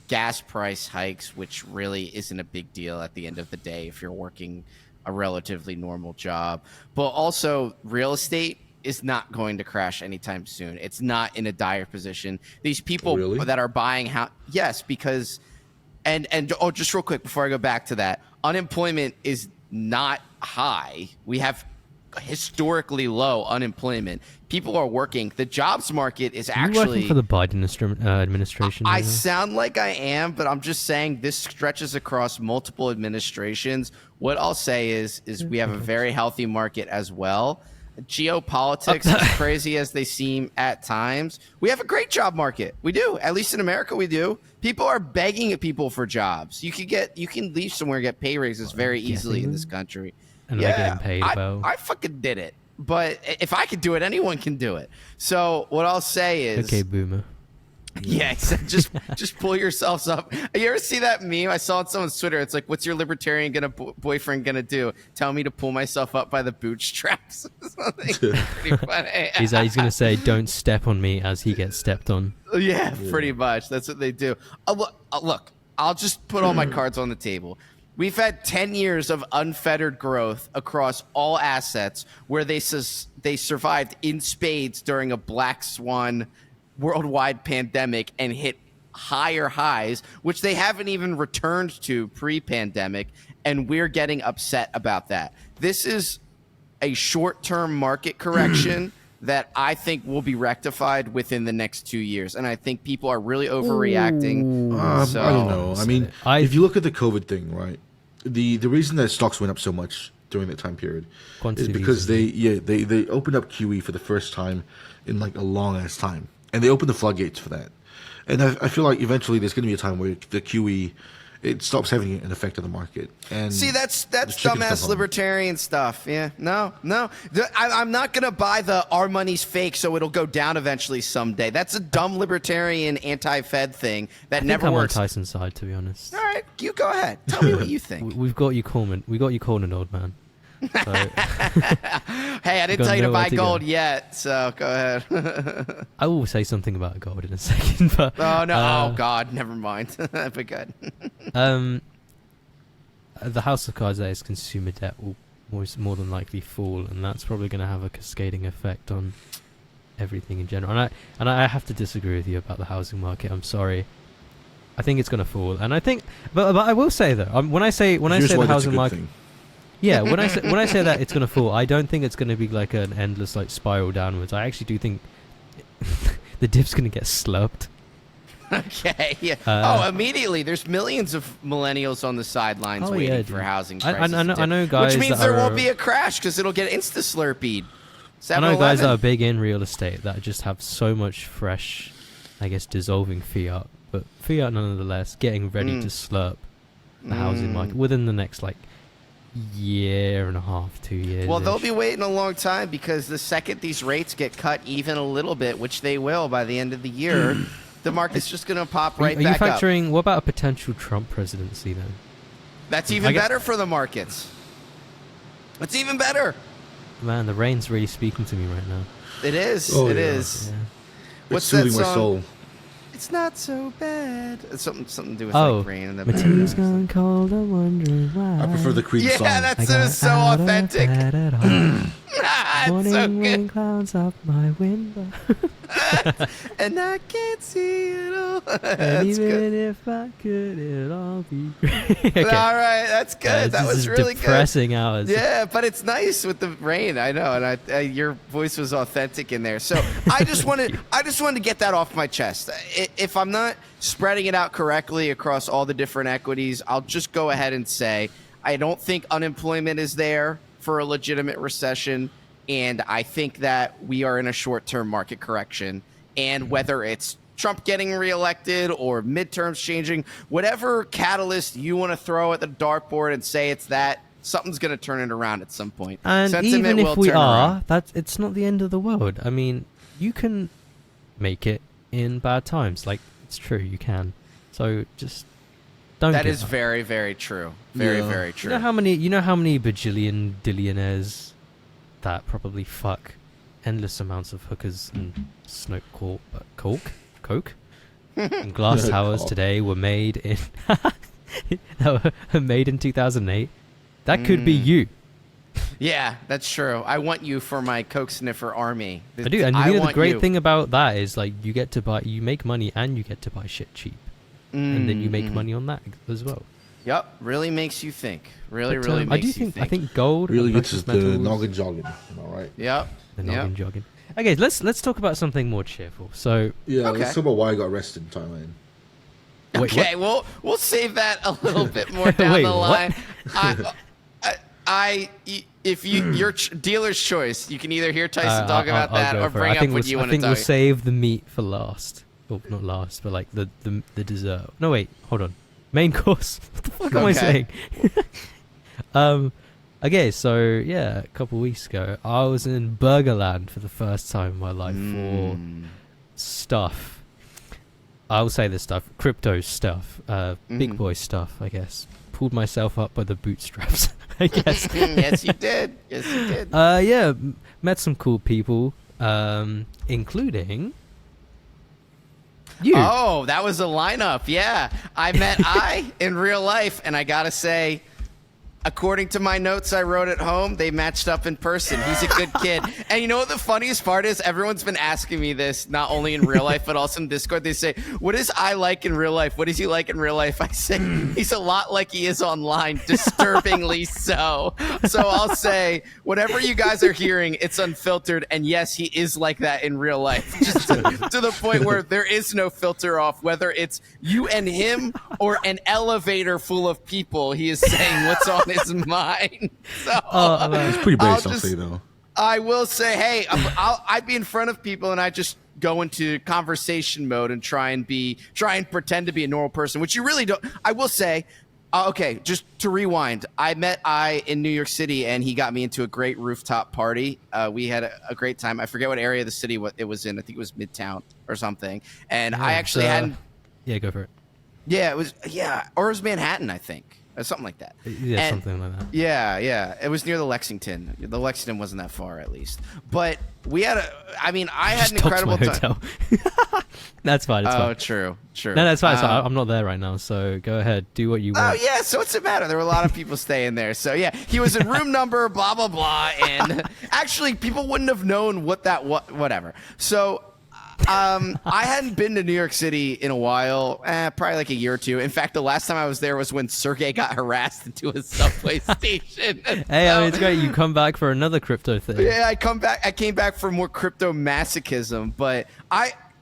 gas price hikes, which really isn't a big deal at the end of the day if you're working a relatively normal job. But also, real estate is not going to crash anytime soon. It's not in a dire position. These people that are buying yes, because and just real quick before I go back to that, unemployment is not high. We have historically low unemployment. People are working. The jobs market is actually. Are you working for the Biden administration? I sound like I am, but I'm just saying this stretches across multiple administrations. What I'll say is we have a very healthy market as well. Geopolitics, as crazy as they seem at times, we have a great job market. We do. At least in America, we do. People are begging at people for jobs. You can leave somewhere and get pay raises very easily in this country. And they're getting paid well. I fucking did it. But if I could do it, anyone can do it. So what I'll say is, okay, boomer. Yeah, just pull yourselves up. You ever see that meme? I saw it on someone's Twitter. It's like, what's your libertarian boyfriend gonna do? Tell me to pull myself up by the bootstraps. Pretty funny. He's gonna say, "Don't step on me," as he gets stepped on. Yeah, pretty much. That's what they do. Look, I'll just put all my cards on the table. We've had 10 years of unfettered growth across all assets where they survived in spades during a black swan worldwide pandemic and hit higher highs, which they haven't even returned to pre-pandemic, and we're getting upset about that. This is a short-term market correction that I think will be rectified within the next 2 years, and I think people are really overreacting. So, I don't know. I mean, if you look at the COVID thing, right? The reason that stocks went up so much during that time period is because they opened up QE for the first time in like a long ass time, and they opened the floodgates for that. And I feel like eventually there's going to be a time where the QE it stops having an effect on the market. And see, that's dumbass libertarian stuff. Yeah, no. I'm not gonna buy the our money's fake, so it'll go down eventually someday. That's a dumb libertarian anti-Fed thing that never works. I'm on Tyson's side, to be honest. All right, you go ahead. Tell me what you think. We've got you cornered. We got you cornered, old man. So, hey, I didn't tell you to buy gold yet, so go ahead. I will say something about gold in a second, but oh no, oh god, never mind. But good. The House of Cards, that is consumer debt, will more than likely fall, and that's probably going to have a cascading effect on everything in general. And I have to disagree with you about the housing market. I'm sorry. I think it's going to fall, and I think, but I will say though, when I say the housing market. Yeah, when I say that it's going to fall, I don't think it's going to be like an endless like spiral downwards. I actually do think the dip's going to get slurped. Okay. Yeah. Immediately there's millions of millennials on the sidelines waiting for housing prices. I know guys. Which means there won't be a crash because it'll get insta-slurpeed. I know guys that are big in real estate that just have so much fresh, I guess, dissolving fiat, but fiat nonetheless getting ready to slurp the housing market within the next like year and a half, 2 years. Well, they'll be waiting a long time because the second these rates get cut even a little bit, which they will by the end of the year, the market's just going to pop right back up. Are you factoring, what about a potential Trump presidency then? That's even better for the markets. It's even better. Man, the rain's really speaking to me right now. It is. Oh, it is. Yeah. What's that song? My soul. It's not so bad. It's something to do with like rain and the tea's gone cold, I'm wondering why. I prefer the Creed song. Yeah, that's so authentic. It's morning so good. rain clouds up my window. And I can't see it all. And even good. If I could, it'd all be great. Okay. All right, that's good. That was really depressing hours. Yeah, but it's nice with the rain. I know, and your voice was authentic in there. So I just wanted to get that off my chest. If I'm not spreading it out correctly across all the different equities, I'll just go ahead and say I don't think unemployment is there for a legitimate recession. And I think that we are in a short-term market correction. And whether it's Trump getting reelected or midterms changing, whatever catalyst you want to throw at the dartboard and say it's that, something's going to turn it around at some point. And Sentiment even if will we turn are, around. it's not the end of the world. I mean, you can make it in bad times. Like, it's true, you can. So just don't. That give is up. very, very true. Very, Yeah. very true. You know how many bajillion dillionaires that probably fuck endless amounts of hookers and smoke coke and glass towers Coke. today were made in that were made in 2008. That could be you. Yeah, that's true. I want you for my coke sniffer army. I do, and you know the want great you. thing about that is like you make money and you get to buy shit cheap, and then you make money on that as well. Yep, really makes you think. Really, But, really I makes do you think think. I think gold Really and gets precious the metals. noggin jogging. All right. Yep. The Yep. noggin jogging. Okay, let's talk about something more cheerful. So Yeah, Okay. let's talk about why I got arrested in Thailand. Wait, Okay, we'll save that a little bit more down Wait, the what? line. If your dealer's choice, you can either hear Tyson talk about I'll that go or for it. bring I up think what we'll, you I want to think talk. we'll save the meat for last. Oh, not last, but like the dessert. No, wait, hold on. Main course. What the fuck am I Okay. saying? Okay, so yeah, a couple weeks ago, I was in Burgerland for the first time in my life for stuff. I'll say this stuff, crypto stuff, big boy stuff, I guess. Pulled myself up by the bootstraps, I guess. Yes, you did. Yes, you did. Yeah, met some cool people, including you. Oh, that was a lineup. Yeah, I met in real life, and I gotta say, according to my notes I wrote at home, they matched up in person. He's a good kid. And you know what the funniest part is? Everyone's been asking me this, not only in real life, but also in Discord. They say, what is I like in real life? What is he like in real life? I say, he's a lot like he is online, disturbingly so. So I'll say, whatever you guys are hearing, it's unfiltered. And yes, he is like that in real life. Just to the point where there is no filter off, whether it's you and him or an elevator full of people. He is saying what's on his mind. So It's pretty I'll basic, I'll just- say, though. I will say, hey, I'd be in front of people and I just go into conversation mode and try and pretend to be a normal person, which you really don't. I will say, okay, just to rewind, I met in New York City and he got me into a great rooftop party. We had a great time. I forget what area of the city it was in. I think it was Midtown or something. And I actually hadn't. Yeah, go for it. Yeah, it was. Yeah, or it was Manhattan, I think. Something like that. Yeah, And- something like that. Yeah. It was near the Lexington. The Lexington wasn't that far, at least. But we had I had an Just dox incredible my time. hotel. That's fine. It's Oh, fine. true. No, that's fine. I'm not there right now, so go ahead. Do what you Oh, want. yeah, so what's it matter? There were a lot of people staying there. So, yeah, he was in room number, blah, blah, blah. And actually, people wouldn't have known whatever. So, I hadn't been to New York City in a while, probably like a year or two. In fact, the last time I was there was when Sergey got harassed into a subway station. Hey, I mean, it's great. You come back for another crypto thing. Yeah, I came back for more crypto masochism, but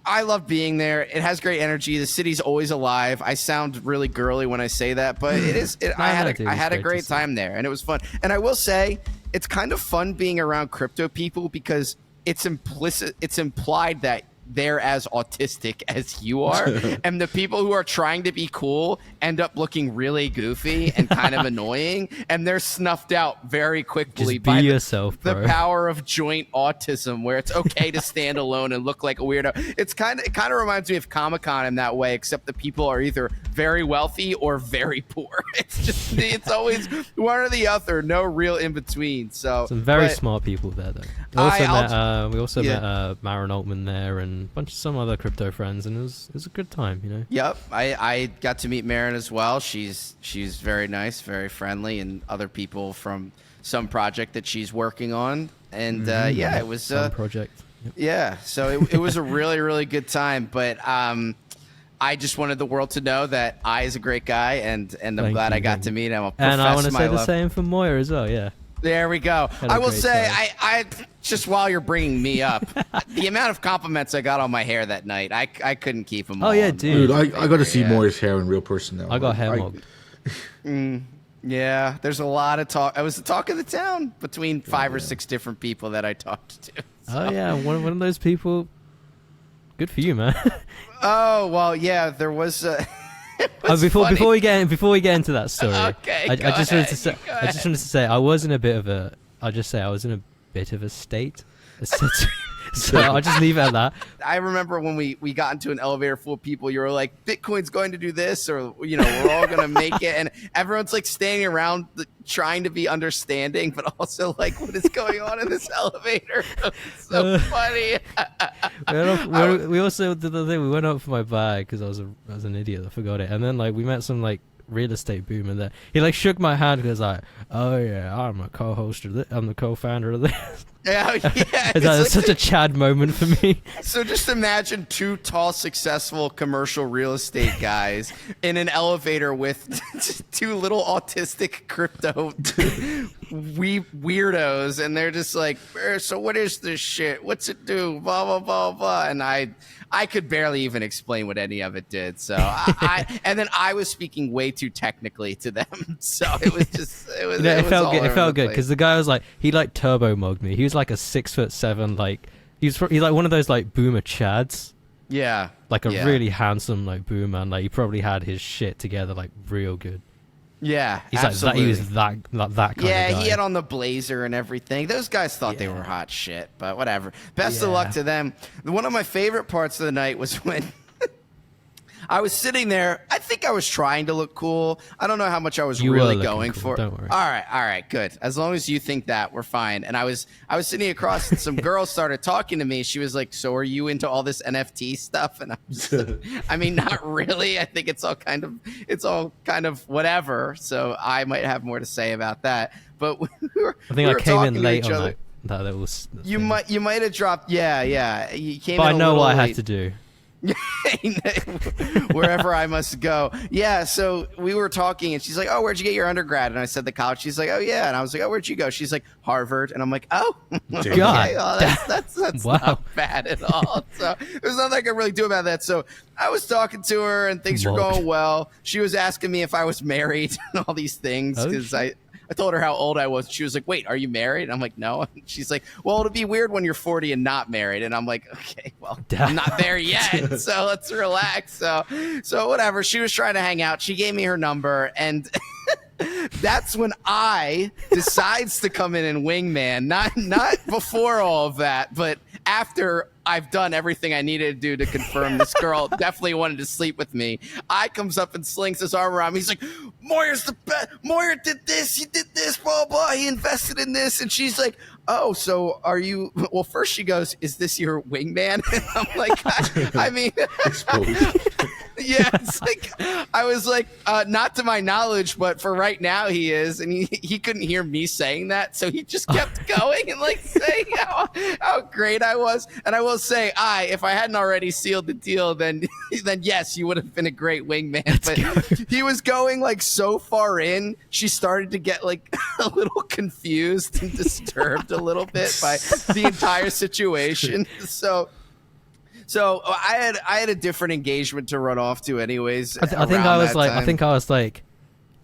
I love being there. It has great energy. The city's always alive. I sound really girly when I say that, but it is. I had a great time there, and it was fun. And I will say, it's kind of fun being around crypto people because it's implicit. It's implied that they're as autistic as you are, and the people who are trying to be cool end up looking really goofy and kind of annoying, and they're snuffed out very quickly Just by be yourself, the bro. power of joint autism, where it's okay to stand alone and look like a weirdo. It kind of reminds me of Comic-Con in that way, except the people are either very wealthy or very poor. It's always one or the other, no real in between. So Some very but- smart people there, though. We also Yeah. met Maren Altman there and a bunch of some other crypto friends, and it was a good time, you know. Yep, I got to meet Marin as well. She's very nice, very friendly, and other people from some project that she's working on. And yeah, it was Some project. Yep. yeah. So it was a really really good time. But I just wanted the world to know that I is a great guy, and I'm Thank glad you, I got thank to you. meet him. I'll And I want to profess say my the love. same for Moyer as well. Yeah. There we go. Had a I will great say, time. I just while you're bringing me up, the amount of compliments I got on my hair that night, I couldn't keep them all. Oh, yeah, on. dude. Dude, I got to see Yeah. Moyer's hair in real person now. I got hair mogged. Yeah, there's a lot of talk. I was the talk of the town between 5 or 6 different people that I talked to. So. Oh yeah, one of those people. Good for you, man. Oh well, yeah, there was. Before we get into that story, Okay, I just wanted to say I was in a bit of a. I'll just say I was in a bit of a state. So I'll just leave it at that. I remember when we got into an elevator full of people, you were like, Bitcoin's going to do this, or, you know, we're all going to make it. And everyone's like standing around trying to be understanding, but also like, what is going on in this elevator? It's so funny. We also did the thing. We went up for my bag because I was an idiot. I forgot it. And then like we met some like real estate boomer there. He like shook my hand because like, oh yeah, I'm a co-host of this. I'm the co-founder of this. Yeah. That's like such a Chad moment for me. So just imagine 2 tall, successful commercial real estate guys in an elevator with 2 little autistic crypto weirdos, and they're just like, so what is this shit? What's it do? Blah blah blah blah. And I could barely even explain what any of it did. So and then I was speaking way too technically to them. So it was just it felt good because the guy was like, he like turbo mugged me. He was like a 6'7", like he's like one of those like boomer chads. Yeah. Like a really handsome like boomer, and like he probably had his shit together like real good. Yeah, he's absolutely. Like he was that kind of guy. Yeah, he had on the blazer and everything. Those guys thought they were hot shit, but whatever. Best of luck to them. One of my favorite parts of the night was when I was sitting there. I think I was trying to look cool. I don't know how much I was really going for. Don't worry. All right, good. As long as you think that, we're fine. And I was sitting across, and some girl started talking to me. She was like, "So are you into all this NFT stuff?" And I was like, I mean, not really. I think it's all kind of whatever. So I might have more to say about that. But I think I came in late on that was. You might have dropped. Yeah. You came. But in I know what I late. had to do. Wherever I must go. Yeah, so we were talking, and she's like, "Oh, where'd you get your undergrad?" And I said, "The college." She's like, "Oh yeah," and I was like, "Oh, where'd you go?" She's like, "Harvard," and I'm like, "Oh, okay. God, that's wow. not bad at all." So there's nothing I can really do about that. So I was talking to her, and things were going well. She was asking me if I was married and all these things because I told her how old I was. She was like, "Wait, are you married?" And I'm like, "No." And she's like, "Well, it'll be weird when you're 40 and not married." And I'm like, "Okay, well, I'm not there yet, so let's relax." So whatever. She was trying to hang out. She gave me her number, and that's when I decides to come in and wingman. Not before all of that, but after I've done everything I needed to do to confirm this girl definitely wanted to sleep with me. I comes up and slings his arm around me. He's like, "Moyer's the best. Moyer did this. He did this. Blah, blah. He invested in this." And she's like, "Oh, so are you?" Well, first she goes, "Is this your wingman?" And I'm like, I mean, yeah, it's like, I was like, not to my knowledge, but for right now he is. And he couldn't hear me saying that. So he just kept going and like saying how great I was. And I will say, if I hadn't already sealed the deal, then yes, you would have been a great wingman. But he was going like so far in, she started to get like a little confused and disturbed a little bit by the entire situation. So I had a different engagement to run off to anyways. I think I was like,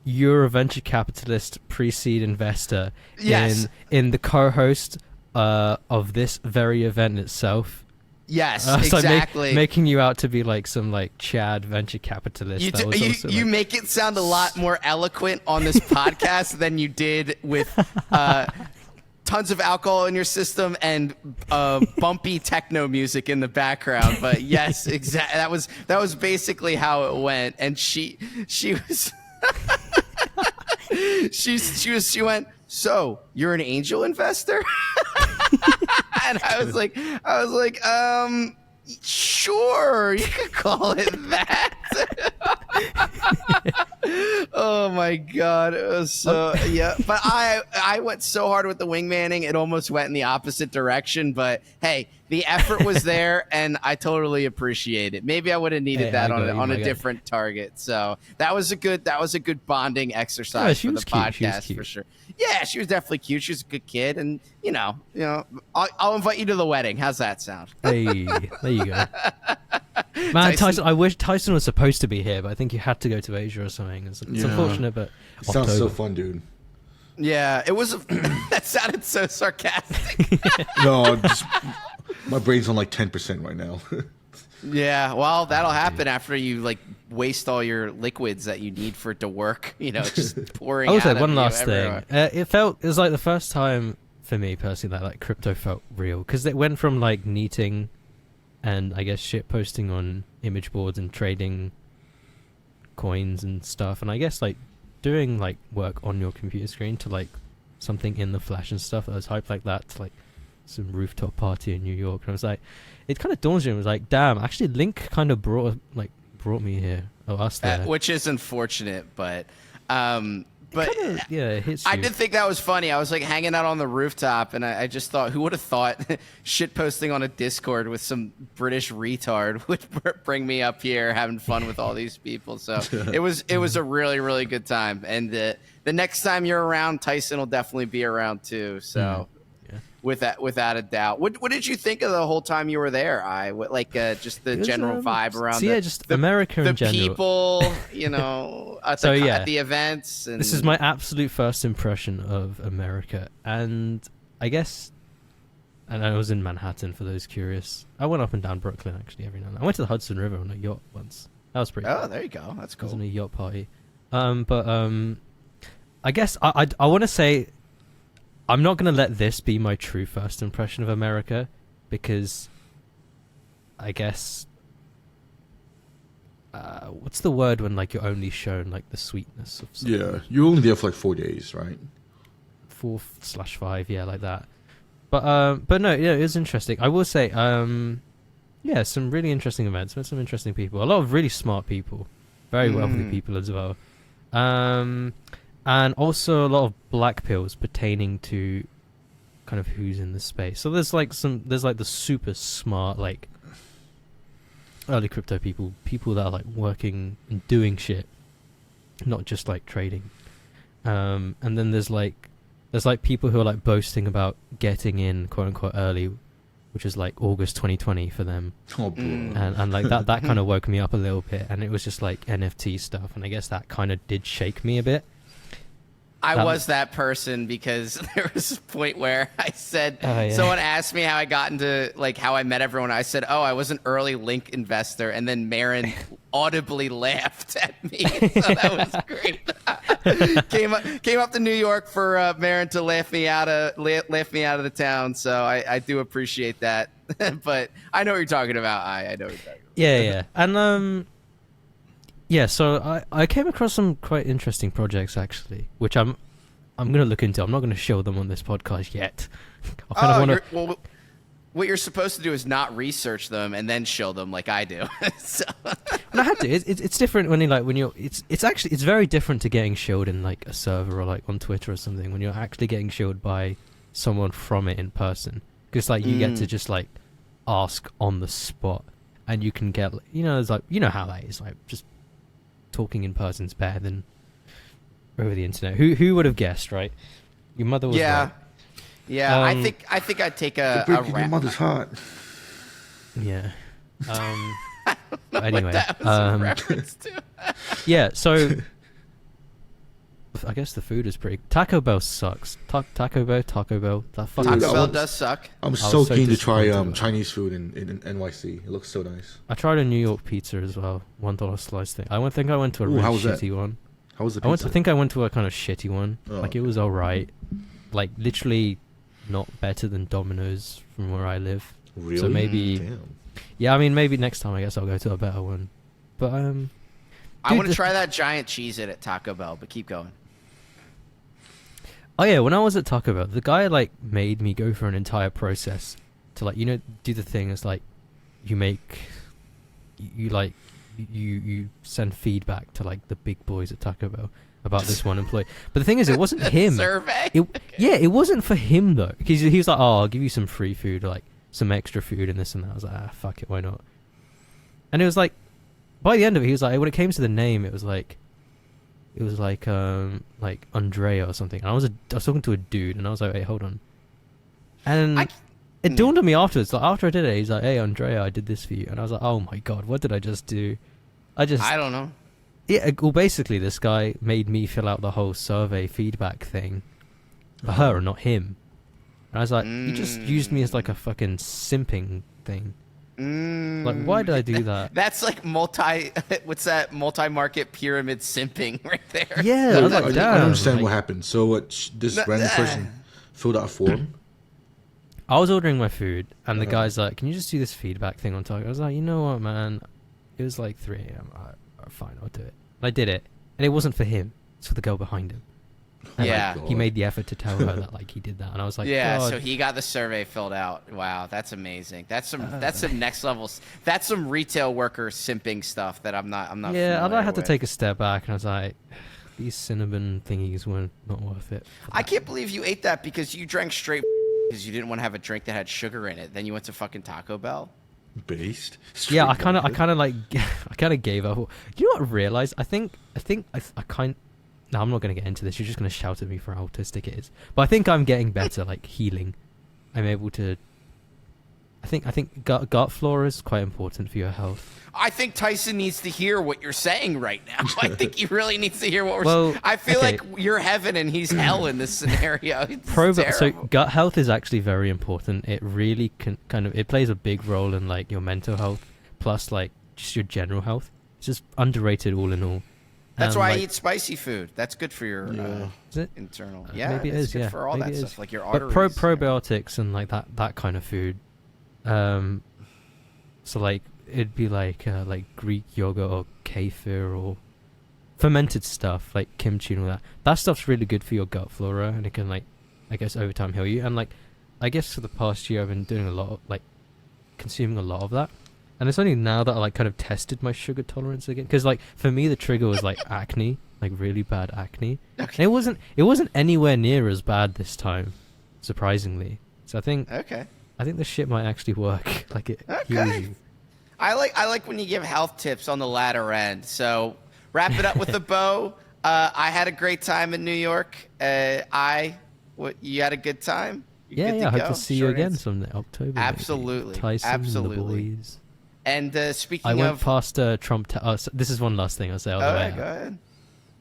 you're a venture capitalist pre-seed investor. Yes. in the co-host of this very event itself. Yes, exactly. Like making you out to be like some like Chad venture capitalist. You make it sound a lot more eloquent on this podcast than you did with tons of alcohol in your system and bumpy techno music in the background. But yes, exactly. That was basically how it went. And she was she went, "So you're an angel investor?" And I was like, sure, you could call it that. Oh my God. It was so, yeah. But I I went so hard with the wingmanning, it almost went in the opposite direction. But hey, the effort was there, and I totally appreciate it. Maybe I would have needed that on a different target. So that was a good bonding exercise for the podcast for sure. Yeah, she was definitely cute. She was a good kid, and I'll invite you to the wedding. How's that sound? Hey, there you go. Man, Tyson, I wish Tyson was supposed to be here, but I think you had to go to Asia or something. It's unfortunate, but it sounds so fun, dude. Yeah, it was. That sounded so sarcastic. No, my brain's on like 10% right now. Yeah, well, that'll happen after you like waste all your liquids that you need for it to work. Just pouring. I was like, one last thing. It was like the first time for me personally that like crypto felt real, because it went from like neating and I guess shit posting on image boards and trading coins and stuff, and I guess like doing like work on your computer screen to like something in the flash and stuff that was hyped like that, to like some rooftop party in New York. And I was like, it kind of dawned on me, I was like, damn, actually Link kind of brought me here, or us there. Which is unfortunate, but kinda, yeah, it hits you. I did think that was funny. I was like hanging out on the rooftop, and I just thought, who would have thought shit posting on a Discord with some British retard would bring me up here having fun with all these people. So it was a really, really good time. And the next time you're around, Tyson will definitely be around too. So without a doubt. What did you think of the whole time you were there? Just the general vibe around America in general. The people, at the events. And this is my absolute first impression of America. And I guess, and I was in Manhattan for those curious. I went up and down Brooklyn actually every now and then. I went to the Hudson River on a yacht once. That was pretty cool. There you go. That's cool. I was on a yacht party. I guess I want to say, I'm not going to let this be my true first impression of America, because I guess what's the word when like you're only shown like the sweetness of something? Yeah, you're only there for like 4 days, right? 4/5, yeah, like that. But no, yeah, it was interesting. I will say, yeah, some really interesting events, met some interesting people, a lot of really smart people, very wealthy people as well. And also a lot of black pills pertaining to kind of who's in the space. So there's like the super smart, like early crypto people that are like working and doing shit, not just like trading. And then there's like people who are like boasting about getting in quote unquote early, which is like August 2020 for them. Oh, bro. And like that kind of woke me up a little bit, and it was just like NFT stuff, and I guess that kind of did shake me a bit. I was that person, because there was a point where I said, someone asked me how I got into, like, how I met everyone. I said, I was an early Link investor. And then Marin audibly laughed at me. So that was great. came up to New York for Marin to laugh me out of the town. So I do appreciate that. But I know what you're talking about. I know what you're talking about. Yeah. And, yeah, so I came across some quite interesting projects actually, which I'm going to look into. I'm not going to show them on this podcast yet. Well, what you're supposed to do is not research them and then show them like I do. So. I have to. It's different when you're. It's very different to getting showed in like a server or like on Twitter or something, when you're actually getting showed by someone from it in person, because like you get to just like ask on the spot, and you can get it's like how that is, like just talking in person's better than over the internet. Who would have guessed, right? Your mother was right. Yeah, I think I'd take a your mother's heart. Yeah. Anyway, that was a reference to. Yeah, so I guess the food is pretty. Taco Bell sucks. Taco Bell. That fucking Taco Bell does suck. I'm so keen to try Chinese food in NYC. It looks so nice. I tried a New York pizza as well, $1 slice thing. I went to a really shitty one. How was the pizza? I think I went to a kind of shitty one. Oh, like it was alright. Like literally not better than Domino's from where I live. Really? So maybe. Damn. Yeah, I mean maybe next time I guess I'll go to a better one. But I want to try that giant Cheez-It at Taco Bell, but keep going. Oh yeah, when I was at Taco Bell, the guy like made me go for an entire process to like do the thing. It's like you you send feedback to like the big boys at Taco Bell about this one employee. But the thing is, it wasn't him. Survey. Yeah, it wasn't for him though. Because he was like, "Oh, I'll give you some free food, like some extra food and this and that." I was like, "Ah, fuck it, why not?" And it was like, by the end of it, he was like, when it came to the name, it was like Andrea or something. And I was talking to a dude, and I was like, "Hey, hold on." And it dawned on me afterwards. Like after I did it, he's like, "Hey, Andrea, I did this for you," and I was like, "Oh my god, what did I just do?" I don't know. Yeah, well, basically, this guy made me fill out the whole survey feedback thing for her and not him. And I was like, you just used me as like a fucking simping thing. Like, why did I do that? That's like multi-market pyramid simping right there. Yeah, I was like, I damn. don't understand what happened. So what? This random person filled out a form. I was ordering my food, and the guy's like, "Can you just do this feedback thing on target?" I was like, "You know what, man? It was like 3 a.m. Fine, I'll do it." And I did it, and it wasn't for him; it's for the girl behind him. And yeah, he made the effort to tell her that like he did that, and I was like, yeah. God. So he got the survey filled out. Wow, that's amazing. That's some next level. That's some retail worker simping stuff that I'm not. Yeah, I had to with. take a step back, and I was like, these cinnamon thingies were not worth it. I can't believe you ate that because you drank straight because you didn't want to have a drink that had sugar in it. Then you went to fucking Taco Bell. Based. Yeah, I kind of gave up. You know what I realized? I think No, I'm not going to get into this. You're just going to shout at me for how autistic it is. But I think I'm getting better, like healing. I'm able to. I think gut flora is quite important for your health. I think Tyson needs to hear what you're saying right now. I think he really needs to hear what we're saying. I feel like you're heaven and he's hell in this scenario. So gut health is actually very important. It really it plays a big role in like your mental health, plus like just your general health. It's just underrated all in all. That's why I eat spicy food. That's good for your is it? internal. Maybe it is. Good Yeah, for all maybe that it stuff, is. like your But arteries. probiotics and like that kind of food. So like it'd be like Greek yogurt or kefir or fermented stuff like kimchi and all that. That stuff's really good for your gut flora, and it can like I guess over time heal you. And like I guess for the past year I've been doing a lot of like consuming a lot of that. And it's only now that I like kind of tested my sugar tolerance again, because like for me the trigger was like acne, like really bad acne. Okay. And it wasn't anywhere near as bad this time, surprisingly. So I think the shit might actually work. Like it heals you. I like when you give health tips on the latter end. So wrap it up with a bow. I had a great time in New York. You had a good time? Yeah, I hope to see you again someday, October. Absolutely, maybe. Tyson absolutely. And the boys. And speaking I went of, past Trump Tower. This is one last thing I'll say. go ahead.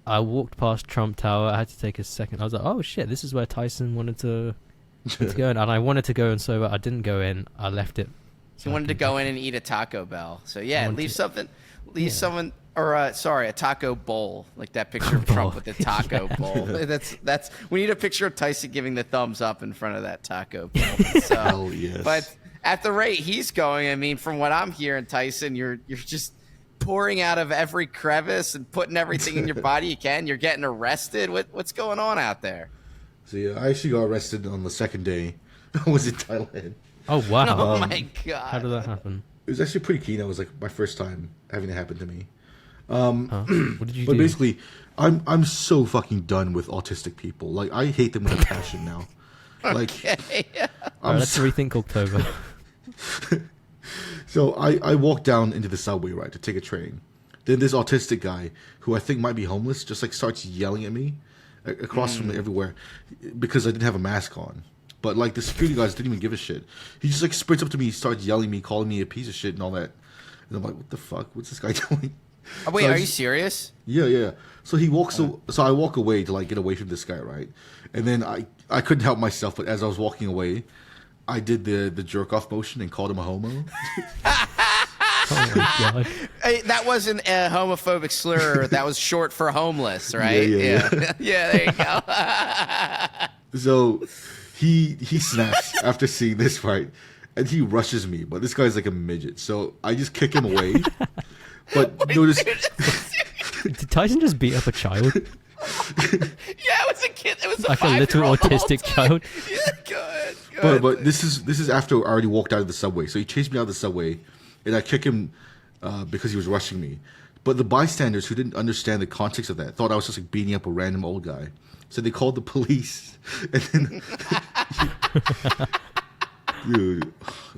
I walked past Trump Tower. I had to take a second. I was like, "Oh shit, this is where Tyson wanted to go in." And I wanted to go in sober. I didn't go in. I left it. So he wanted to go in and eat a Taco Bell. So yeah, leave someone, or a taco bowl, like that picture of Trump with the taco bowl. That's we need a picture of Tyson giving the thumbs up in front of that taco bowl. So, oh yes. But at the rate he's going, I mean, from what I'm hearing, Tyson, you're just pouring out of every crevice and putting everything in your body you can. You're getting arrested. What's going on out there? So yeah, I actually got arrested on the second day. I was in Thailand. Oh wow! Oh my god! How did that happen? It was actually pretty keen. It was like my first time having it happen to me. What did you do? But basically, I'm so fucking done with autistic people. Like I hate them with a passion now. Like let's rethink October. So I walked down into the subway, right, to take a train. Then this autistic guy, who I think might be homeless, just like starts yelling at me across from me everywhere because I didn't have a mask on. But like the security guys didn't even give a shit. He just like sprints up to me, starts yelling at me, calling me a piece of shit and all that. And I'm like, what the fuck? What's this guy doing? Oh, wait, are you serious? Yeah. So he walks. So I walk away to like get away from this guy, right? And then I couldn't help myself, but as I was walking away, I did the jerk off motion and called him a homo. Oh my god! Hey, that wasn't a homophobic slur. That was short for homeless, right? Yeah. Yeah, there you go. So he snaps after seeing this, right? And he rushes me, but this guy's like a midget, so I just kick him away. But notice, did Tyson just beat up a child? Yeah, it was a kid. It was like a little autistic child. Yeah, good. But this is after I already walked out of the subway. So he chased me out of the subway, and I kick him because he was rushing me. But the bystanders who didn't understand the context of that thought I was just like beating up a random old guy. So they called the police. And then, dude,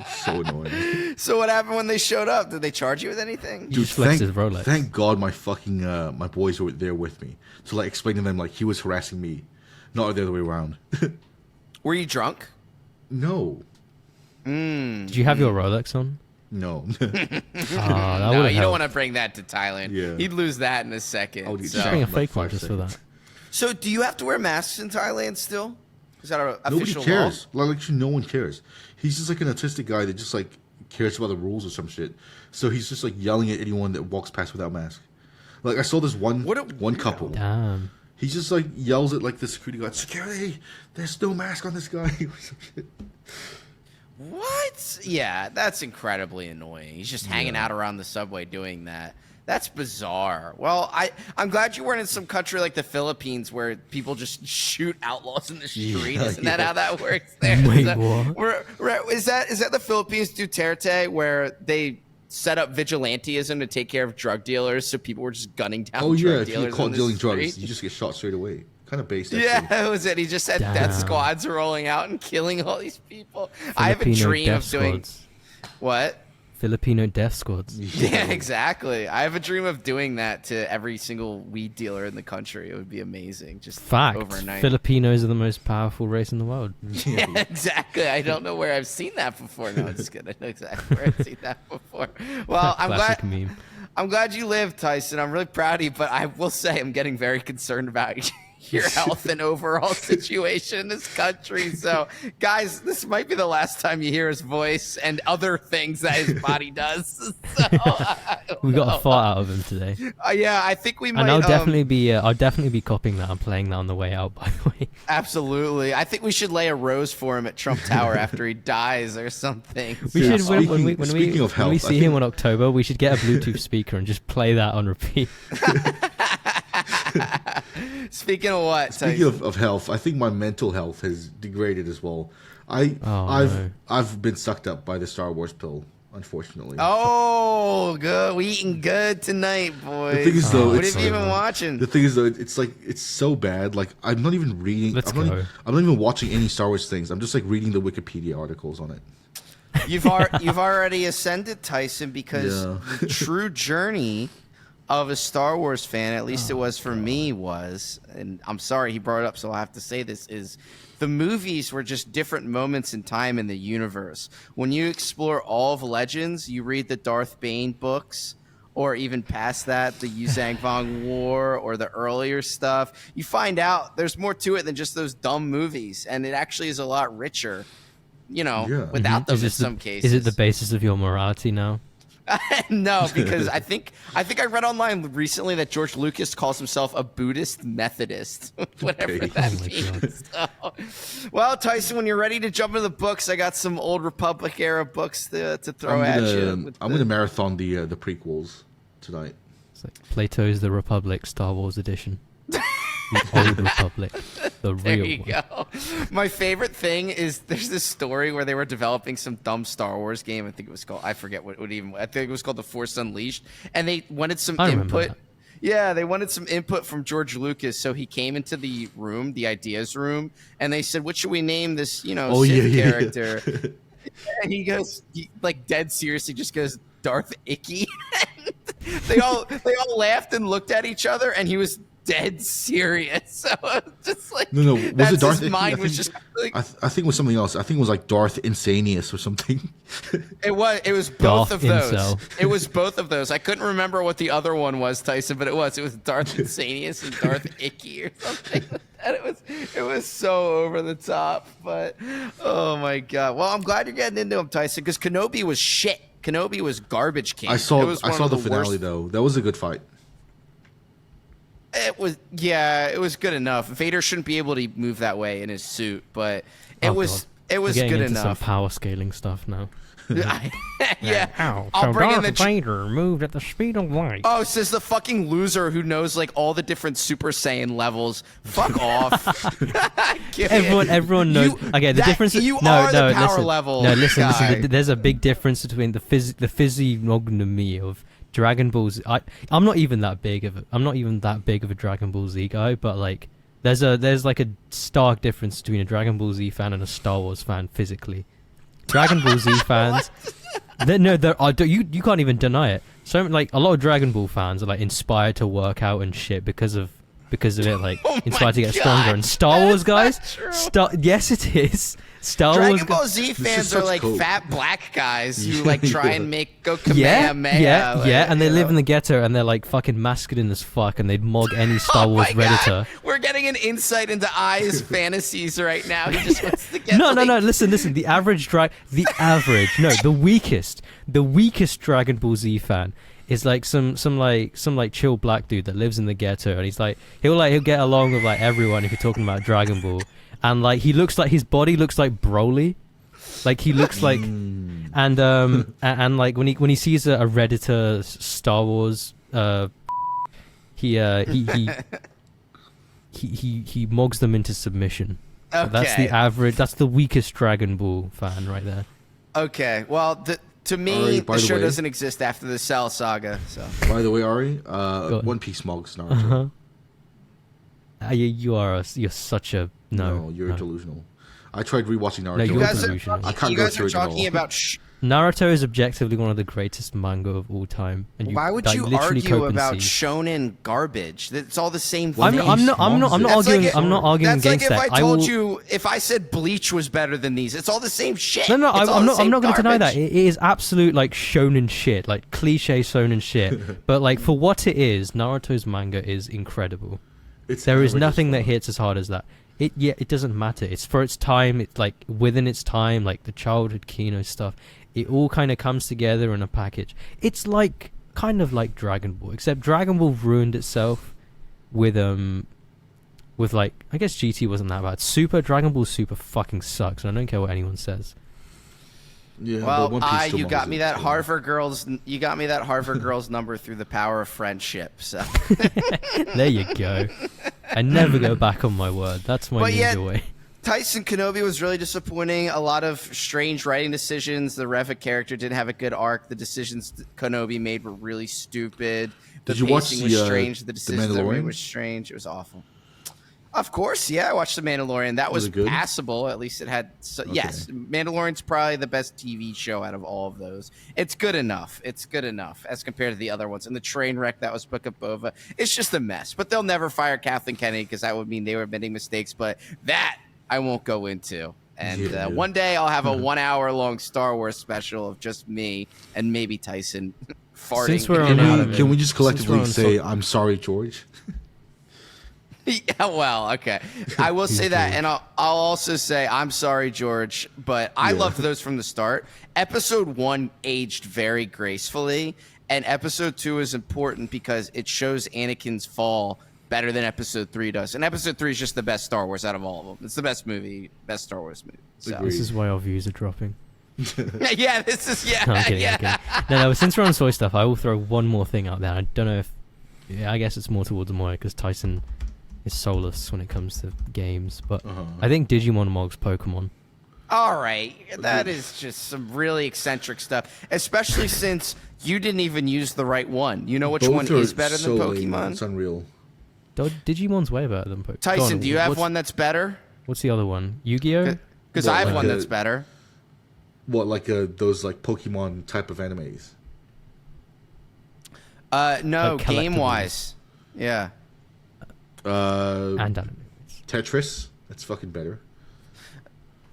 so annoying. So what happened when they showed up? Did they charge you with anything? You just flexed his Rolex. Thank God my fucking my boys were there with me to like explain to them like he was harassing me, not the other way around. Were you drunk? No. Did you have your Rolex on? No. No, you don't want to bring that to Thailand. Yeah. He'd lose that in a second. Oh, dude, Just so. bring a Like fake one 5 just for that. So do you have to wear masks in Thailand still? Is that an Nobody official cares. law? Like no one cares. He's just like an autistic guy that just like cares about the rules or some shit. So he's just like yelling at anyone that walks past without mask. Like I saw this one couple. Damn. He just like yells at like the security guard, "Security, there's no mask on this guy." or some shit. What? Yeah, that's incredibly annoying. He's just hanging out around the subway doing that. That's bizarre. Well, I'm glad you weren't in some country like the Philippines where people just shoot outlaws in the street. Isn't that how that works there? Wait, what? Is that the Philippines Duterte where they set up vigilantism to take care of drug dealers, so people were just gunning down Oh drug yeah, if dealers you caught on the dealing street? drugs, you just get shot straight away. Kind of based. Actually. Yeah, that was it. He just had death squads rolling out and killing all these people. I have a dream of doing what? Filipino death squads. Yeah, exactly. I have a dream of doing that to every single weed dealer in the country. It would be amazing. Just Fact. overnight. Filipinos are the most powerful race in the world. Yeah, exactly. I don't know where I've seen that before. No, I'm just kidding. I know exactly where I've seen that before. Well, Classic meme. I'm glad you lived, Tyson. I'm really proud of you, but I will say I'm getting very concerned about your health and overall situation in this country. So, guys, this might be the last time you hear his voice and other things that his body does. So, We got a fart out of him today. Yeah, I think we might. And I'll definitely be copying that. I'm playing that on the way out, by the way. Absolutely. I think we should lay a rose for him at Trump Tower after he dies or something. We should when we I see him in October, we should get a Bluetooth speaker and just play that on repeat. Speaking of what? Speaking of health, I think my mental health has degraded as well. I've been sucked up by the Star Wars pill, unfortunately. Oh, good. We eating good tonight, boys. The thing is, though, what have you been watching? The thing is, though, it's so bad. Like I'm not even reading. I'm not even watching any Star Wars things. I'm just like reading the Wikipedia articles on it. You've already ascended, Tyson, because the true journey of a Star Wars fan, at least it was for me, was, and I'm sorry he brought it up, so I have to say this, is the movies were just different moments in time in the universe. When you explore all of Legends, you read the Darth Bane books, or even past that, the Yuzhang Vong War, or the earlier stuff, you find out there's more to it than just those dumb movies, and it actually is a lot richer, without them in some cases. Is it the basis of your morality now? No, because I think I read online recently that George Lucas calls himself a Buddhist Methodist, whatever that means. So, well, Tyson, when you're ready to jump into the books, I got some old Republic era books to throw at you. I'm gonna marathon the prequels tonight. It's like Plato's The Republic, Star Wars edition. The old Republic, the real There you one. go. My favorite thing is there's this story where they were developing some dumb Star Wars game. I think it was called, I forget I think it was called The Force Unleashed. And they wanted some input. That. Yeah, they wanted some input from George Lucas. So he came into the room, the ideas room, and they said, what should we name this, Sith character? And he goes, like dead seriously, just goes, Darth Icky. They all laughed and looked at each other, and he was dead serious. So just like no, was it Darth? His mind was just. Like, I think it was something else. I think it was like Darth Insanius or something. It was both Darth of those. Incel. It was both of those. I couldn't remember what the other one was, Tyson, but it was Darth Insanius and Darth Icky or something. And it was so over the top. But oh my god! Well, I'm glad you're getting into him, Tyson, because Kenobi was shit. Kenobi was garbage can. I saw the finale worst. though. That was a good fight. It was good enough. Vader shouldn't be able to move that way in his suit, but it was We're getting good into enough. some power scaling stuff now. Yeah. Ow, I'll so bring in Darth the. Vader moved at the speed of light. Oh, says the fucking loser who knows like all the different Super Saiyan levels. Fuck off. Give it. Everyone knows. Okay, the difference. You are the power listen, level. No, listen. guy. There's a big difference between the physiognomy of Dragon Ball Z. I'm not even that big of a Dragon Ball Z guy, but like there's like a stark difference between a Dragon Ball Z fan and a Star Wars fan physically. Dragon Ball Z fans, you can't even deny it. So like a lot of Dragon Ball fans are like inspired to work out and shit because of it, like inspired to get stronger. And Star Wars guys, yes it is. Dragon Ball Z fans are like fat black guys who like try and go Kamehameha. And they live in the ghetto and they're like fucking masculine as fuck and they'd mog any Star Wars Redditor. We're getting an insight into Aii's fantasies right now. He just wants to get No, listen. The weakest Dragon Ball Z fan is like some chill black dude that lives in the ghetto and he'll get along with like everyone if you're talking about Dragon Ball. And like his body looks like Broly, like he looks like, and like when he sees a Redditor Star Wars, he mogs them into submission. Okay. That's the weakest Dragon Ball fan right there. Okay, well to me the show doesn't exist after the Cell saga. So by the way, Ari, One Piece mogs Naruto. You're such a no. You're delusional. I tried rewatching Naruto. No, you guys are talking about. Naruto is objectively one of the greatest manga of all time. And why would you argue about shonen garbage? It's all the same thing. I'm not arguing. I'm not arguing against that. That's like if I told you, if I said Bleach was better than these, it's all the same shit. No, I'm not going to deny that. It is absolute like shonen shit, like cliche shonen shit. But like for what it is, Naruto's manga is incredible. There is nothing that hits as hard as that. It doesn't matter. It's for its time. It's like within its time, like the childhood Kino stuff. It all kind of comes together in a package. It's like kind of like Dragon Ball, except Dragon Ball ruined itself with like I guess GT wasn't that bad. Dragon Ball Super fucking sucks, and I don't care what anyone says. Yeah, well, you got me that Harvard girls. You got me that Harvard girls number through the power of friendship. So there you go. I never go back on my word. That's my ninja way. Tyson Kenobi was really disappointing. A lot of strange writing decisions. The Reva character didn't have a good arc. The decisions Kenobi made were really stupid. The Did you watch was strange. The decisions they made was strange. It was awful. Of course, yeah, I watched The Mandalorian. That was passable. At least it had... Yes, Mandalorian's probably the best TV show out of all of those. It's good enough. It's good enough as compared to the other ones. And the train wreck that was Book of Boba, it's just a mess. But they'll never fire Kathleen Kennedy because that would mean they were making mistakes. But that I won't go into. And one day I'll have a 1 hour long Star Wars special of just me and maybe Tyson farting. Since we're on can we just collectively say, I'm sorry, George? Yeah, well, okay. I will say that, and I'll also say I'm sorry, George, but I loved those from the start. Episode 1 aged very gracefully, and Episode 2 is important because it shows Anakin's fall better than Episode 3 does. And Episode 3 is just the best Star Wars out of all of them. It's the best movie, best Star Wars movie. So. This is why our views are dropping. Yeah, this is, No, I'm kidding, I'm kidding. No, since we're on soy stuff, I will throw one more thing out there. I don't know if... I guess it's more towards Moyer, because Tyson is soulless when it comes to games, but I think Digimon mogs Pokemon. All right, that is just some really eccentric stuff, especially since you didn't even use the right one. You know which one is better than Pokemon? It's unreal. Digimon's way better than Pokemon. Tyson, do you have one that's better? What's the other one? Yu-Gi-Oh? Because I have one that's better. What, like those like Pokemon type of animes? No, game-wise. Yeah. And animes. Tetris. That's fucking better.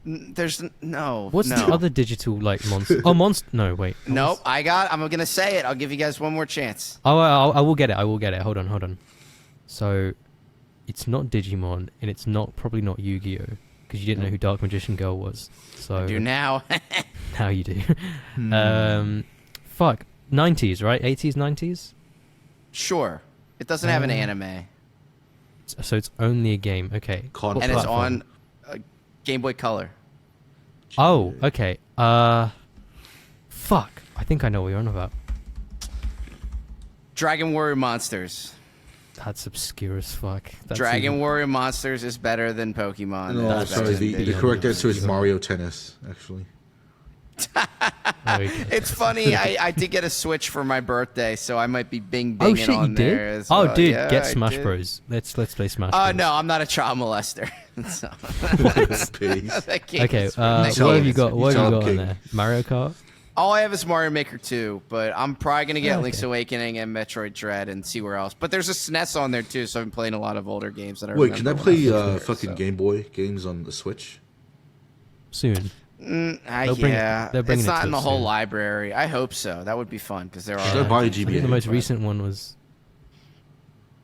There's no. What's the other digital like monster? Oh, monster. No, wait. Nope. I'm gonna say it. I'll give you guys one more chance. Oh, I will get it. I will get it. Hold on. So, it's not Digimon, and it's probably not Yu-Gi-Oh, because you didn't know who Dark Magician Girl was. So I do now. Now you do. Fuck. 90s, right? 80s, 90s. Sure. It doesn't have an anime. So it's only a game. Okay. And it's on Game Boy Color. Oh, okay. Fuck. I think I know what you're on about. Dragon Warrior Monsters. That's obscure as fuck. Dragon Warrior Monsters is better than Pokemon. No, sorry. The correct answer is Mario Tennis, actually. It's funny. I did get a Switch for my birthday, so I might be binging on there as well. Oh, dude, yeah, get Smash Bros. Let's play Smash Bros. No, I'm not a child molester. So. Okay, what have you got? What have you got on there? Mario Kart. All I have is Mario Maker 2, but I'm probably going to get Link's Awakening and Metroid Dread and see where else. But there's a SNES on there, too, so I've been playing a lot of older games that I Wait, can I play fucking Game Boy games on the Switch? Soon. Yeah. It's not in the whole soon. library. I hope so. That would be fun, because there Should I are... buy a I think GBA? the most recent one was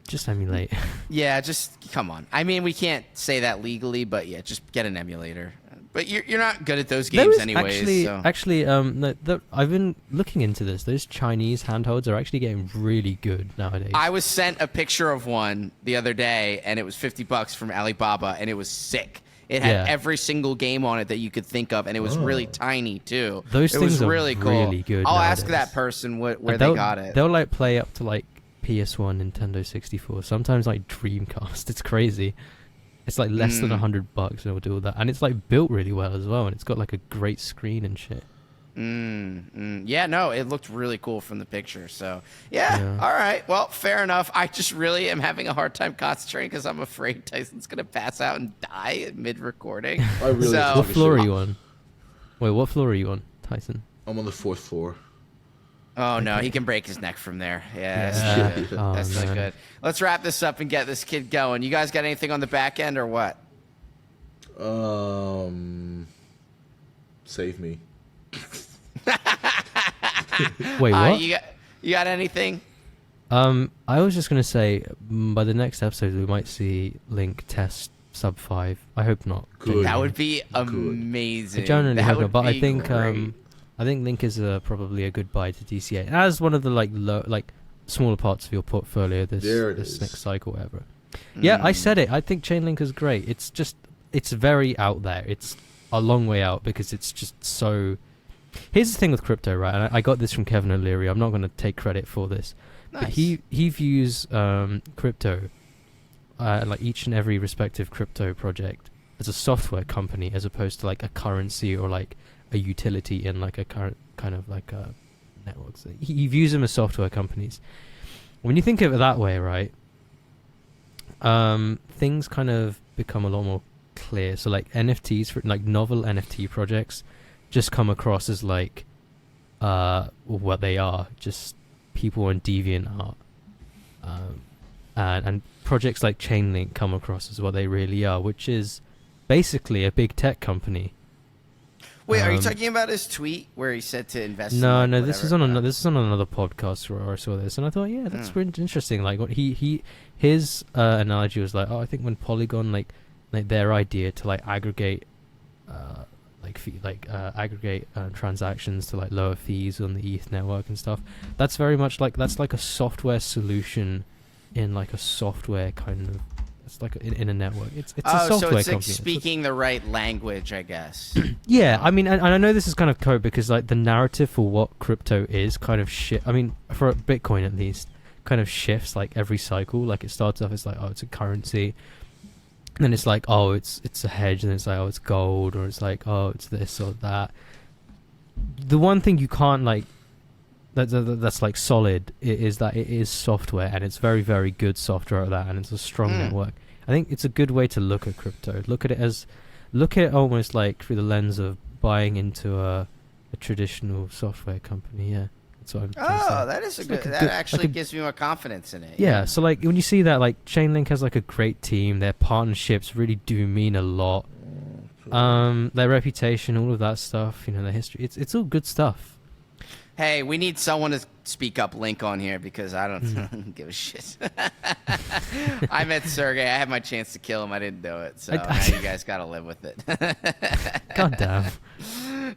just emulate. Yeah, just come on. I mean, we can't say that legally, but yeah, just get an emulator. But you're not good at those games anyways. Actually, I've been looking into this. Those Chinese handhelds are actually getting really good nowadays. I was sent a picture of one the other day, and it was $50 from Alibaba, and it was sick. It had every single game on it that you could think of, and it was really tiny too. Those it things was are really cool. really good. I'll nowadays. ask that person where they got it. They'll like play up to like PS1, Nintendo 64, sometimes like Dreamcast. It's crazy. It's like less than $100 and it'll do all that. And it's like built really well as well, and it's got like a great screen and shit. Yeah, no, it looked really cool from the picture. So, yeah, all right. Well, fair enough. I just really am having a hard time concentrating because I'm afraid Tyson's going to pass out and die mid-recording. I really What floor are you on? Wait, what floor are you on, Tyson? I'm on the 4th floor. Oh, no, he can break his neck from there. Yeah, that's not good. Oh, That's not good. Let's wrap this up and get this kid going. You guys got anything on the back end or what? Save me. Wait, what? You got anything? I was just gonna say, by the next episode we might see Link test sub 5. I hope not. Good. That would be amazing. I generally that hope would not, but I be think great. I think Link is probably a good buy to DCA as one of the like smaller parts of your portfolio this next cycle, whatever. Yeah, I said it. I think Chain Link is great. It's very out there. It's a long way out because it's just so. Here's the thing with crypto, right? And I got this from Kevin O'Leary. I'm not going to take credit for this, but he views crypto, like each and every respective crypto project, as a software company as opposed to like a currency or like a utility in like a current kind of like a network. So he views them as software companies. When you think of it that way, right? Things kind of become a lot more clear. So like NFTs, for like novel NFT projects, just come across as like what they are, just people on DeviantArt, and projects like Chainlink come across as what they really are, which is basically a big tech company. Wait, are you talking about his tweet where he said to invest? No, in no, this is on another podcast where I saw this, and I thought, yeah, that's really interesting. Like, what his analogy was like, oh, I think when Polygon like their idea to like aggregate, aggregate transactions to like lower fees on the ETH network and stuff. That's very much like a software solution in like a software kind of. It's like in a network. It's a software so it's company. like speaking the right language, I guess. Yeah, I mean, and I know this is kind of code because like the narrative for what crypto is kind of shit. I mean, for Bitcoin at least, kind of shifts like every cycle. Like it starts off as like, oh, it's a currency, and then it's like, oh, it's a hedge, and then it's like, oh, it's gold, or it's like, oh, it's this or that. The one thing you can't like that's like solid is that it is software, and it's very, very good software at that, and it's a strong network. I think it's a good way to look at crypto. Look at it almost like through the lens of buying into a traditional software company. Yeah, that's what I'm trying to say. That is a good. Like That actually gives me more confidence in it. Yeah, so like when you see that, like Chainlink has like a great team. Their partnerships really do mean a lot. Their reputation, all of that stuff. You know, their history. It's all good stuff. Hey, we need someone to speak up Link on here because I don't give a shit. I met Sergey. I had my chance to kill him. I didn't do it. So now you guys got to live with it. God damn.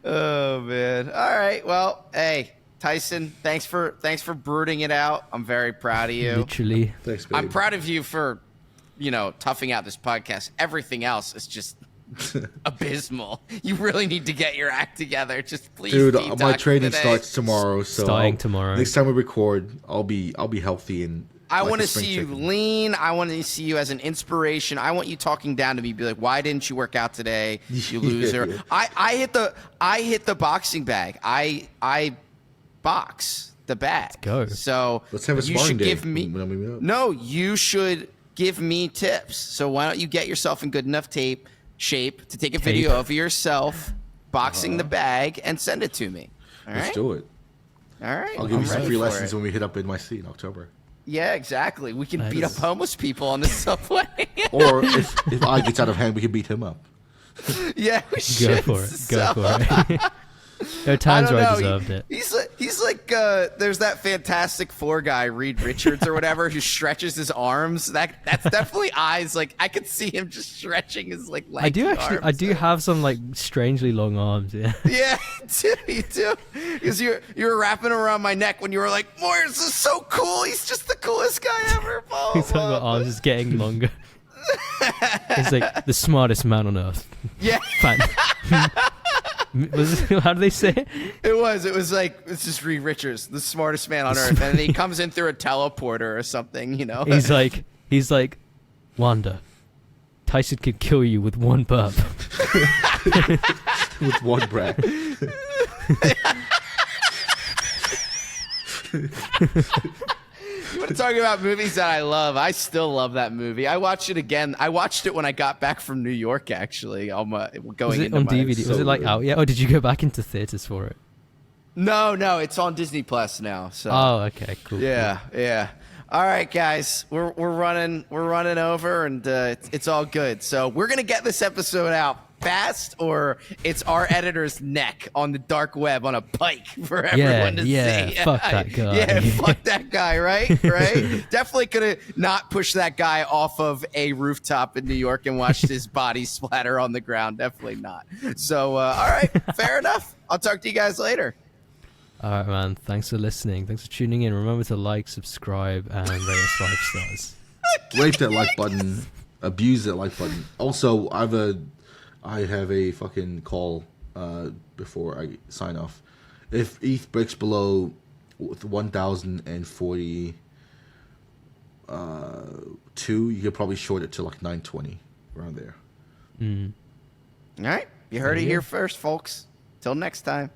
Oh, man. All right. Well, hey, Tyson, thanks for brooding it out. I'm very proud of you. Literally. Thanks, babe. I'm proud of you for, toughing out this podcast. Everything else is just Abysmal. You really need to get your act together. Just please, Dude, detox my training today. starts tomorrow. So Starting tomorrow. Next time we record, I'll be healthy and. I like want a to spring see you chicken. lean. I want to see you as an inspiration. I want you talking down to me, be like, "Why didn't you work out today, you loser?" Yeah. I hit the boxing bag. I box the bag. Let's go. So Let's have a you sparring should day. give me When I meet up. no. You should give me tips. So why don't you get yourself in good enough shape to take a video of yourself boxing the bag and send it to me? All right. Let's do it. All right. I'll give you some ready free for lessons it. when we hit up NYC in October. Yeah, exactly. We can That beat up is- homeless people on the subway. Or if I gets out of hand, we can beat him up. Yeah, we should. Go for it. So- Go for it. There are I times don't where I know. deserved it. He's like there's that Fantastic Four guy, Reed Richards or whatever, who stretches his arms. That's definitely eyes. Like I could see him just stretching his like legs. I do actually. I do have some like strangely long arms. Yeah. Yeah, you do. Because you were wrapping around my neck when you were like, Moyer, this is so cool. He's just the coolest guy ever. Blah, He's blah, like, my blah. arms is getting longer. He's like the smartest man on earth. Yeah, Fan. How do they say it? it was like it's just Reed Richards, the smartest man on earth, and he comes in through a teleporter or something. You know. He's like, Wanda, Tyson could kill you with one burp. With one breath. You want to talk about movies that I love? I still love that movie. I watched it again. I watched it when I got back from New York, actually. Going Was it into on my- DVD? so Was it like good. out yet? Or did you go back into theaters for it? No, it's on Disney Plus now. So Oh, okay, cool. yeah. All right, guys, we're running over, and it's all good. So we're gonna get this episode out fast, or it's our editor's neck on the dark web on a pike for everyone to yeah, see. fuck that guy. Yeah, fuck that guy, right? Definitely could have not pushed that guy off of a rooftop in New York and watched his body splatter on the ground. Definitely not. So, all right, fair enough. I'll talk to you guys later. All right, man. Thanks for listening. Thanks for tuning in. Remember to like, subscribe, and rate us 5 stars. Rape that like button. Abuse that like button. Also, I have a fucking call before I sign off. If ETH breaks below 1,042, you could probably short it to like 920, around there. All right, you heard it here first, folks. Till next time.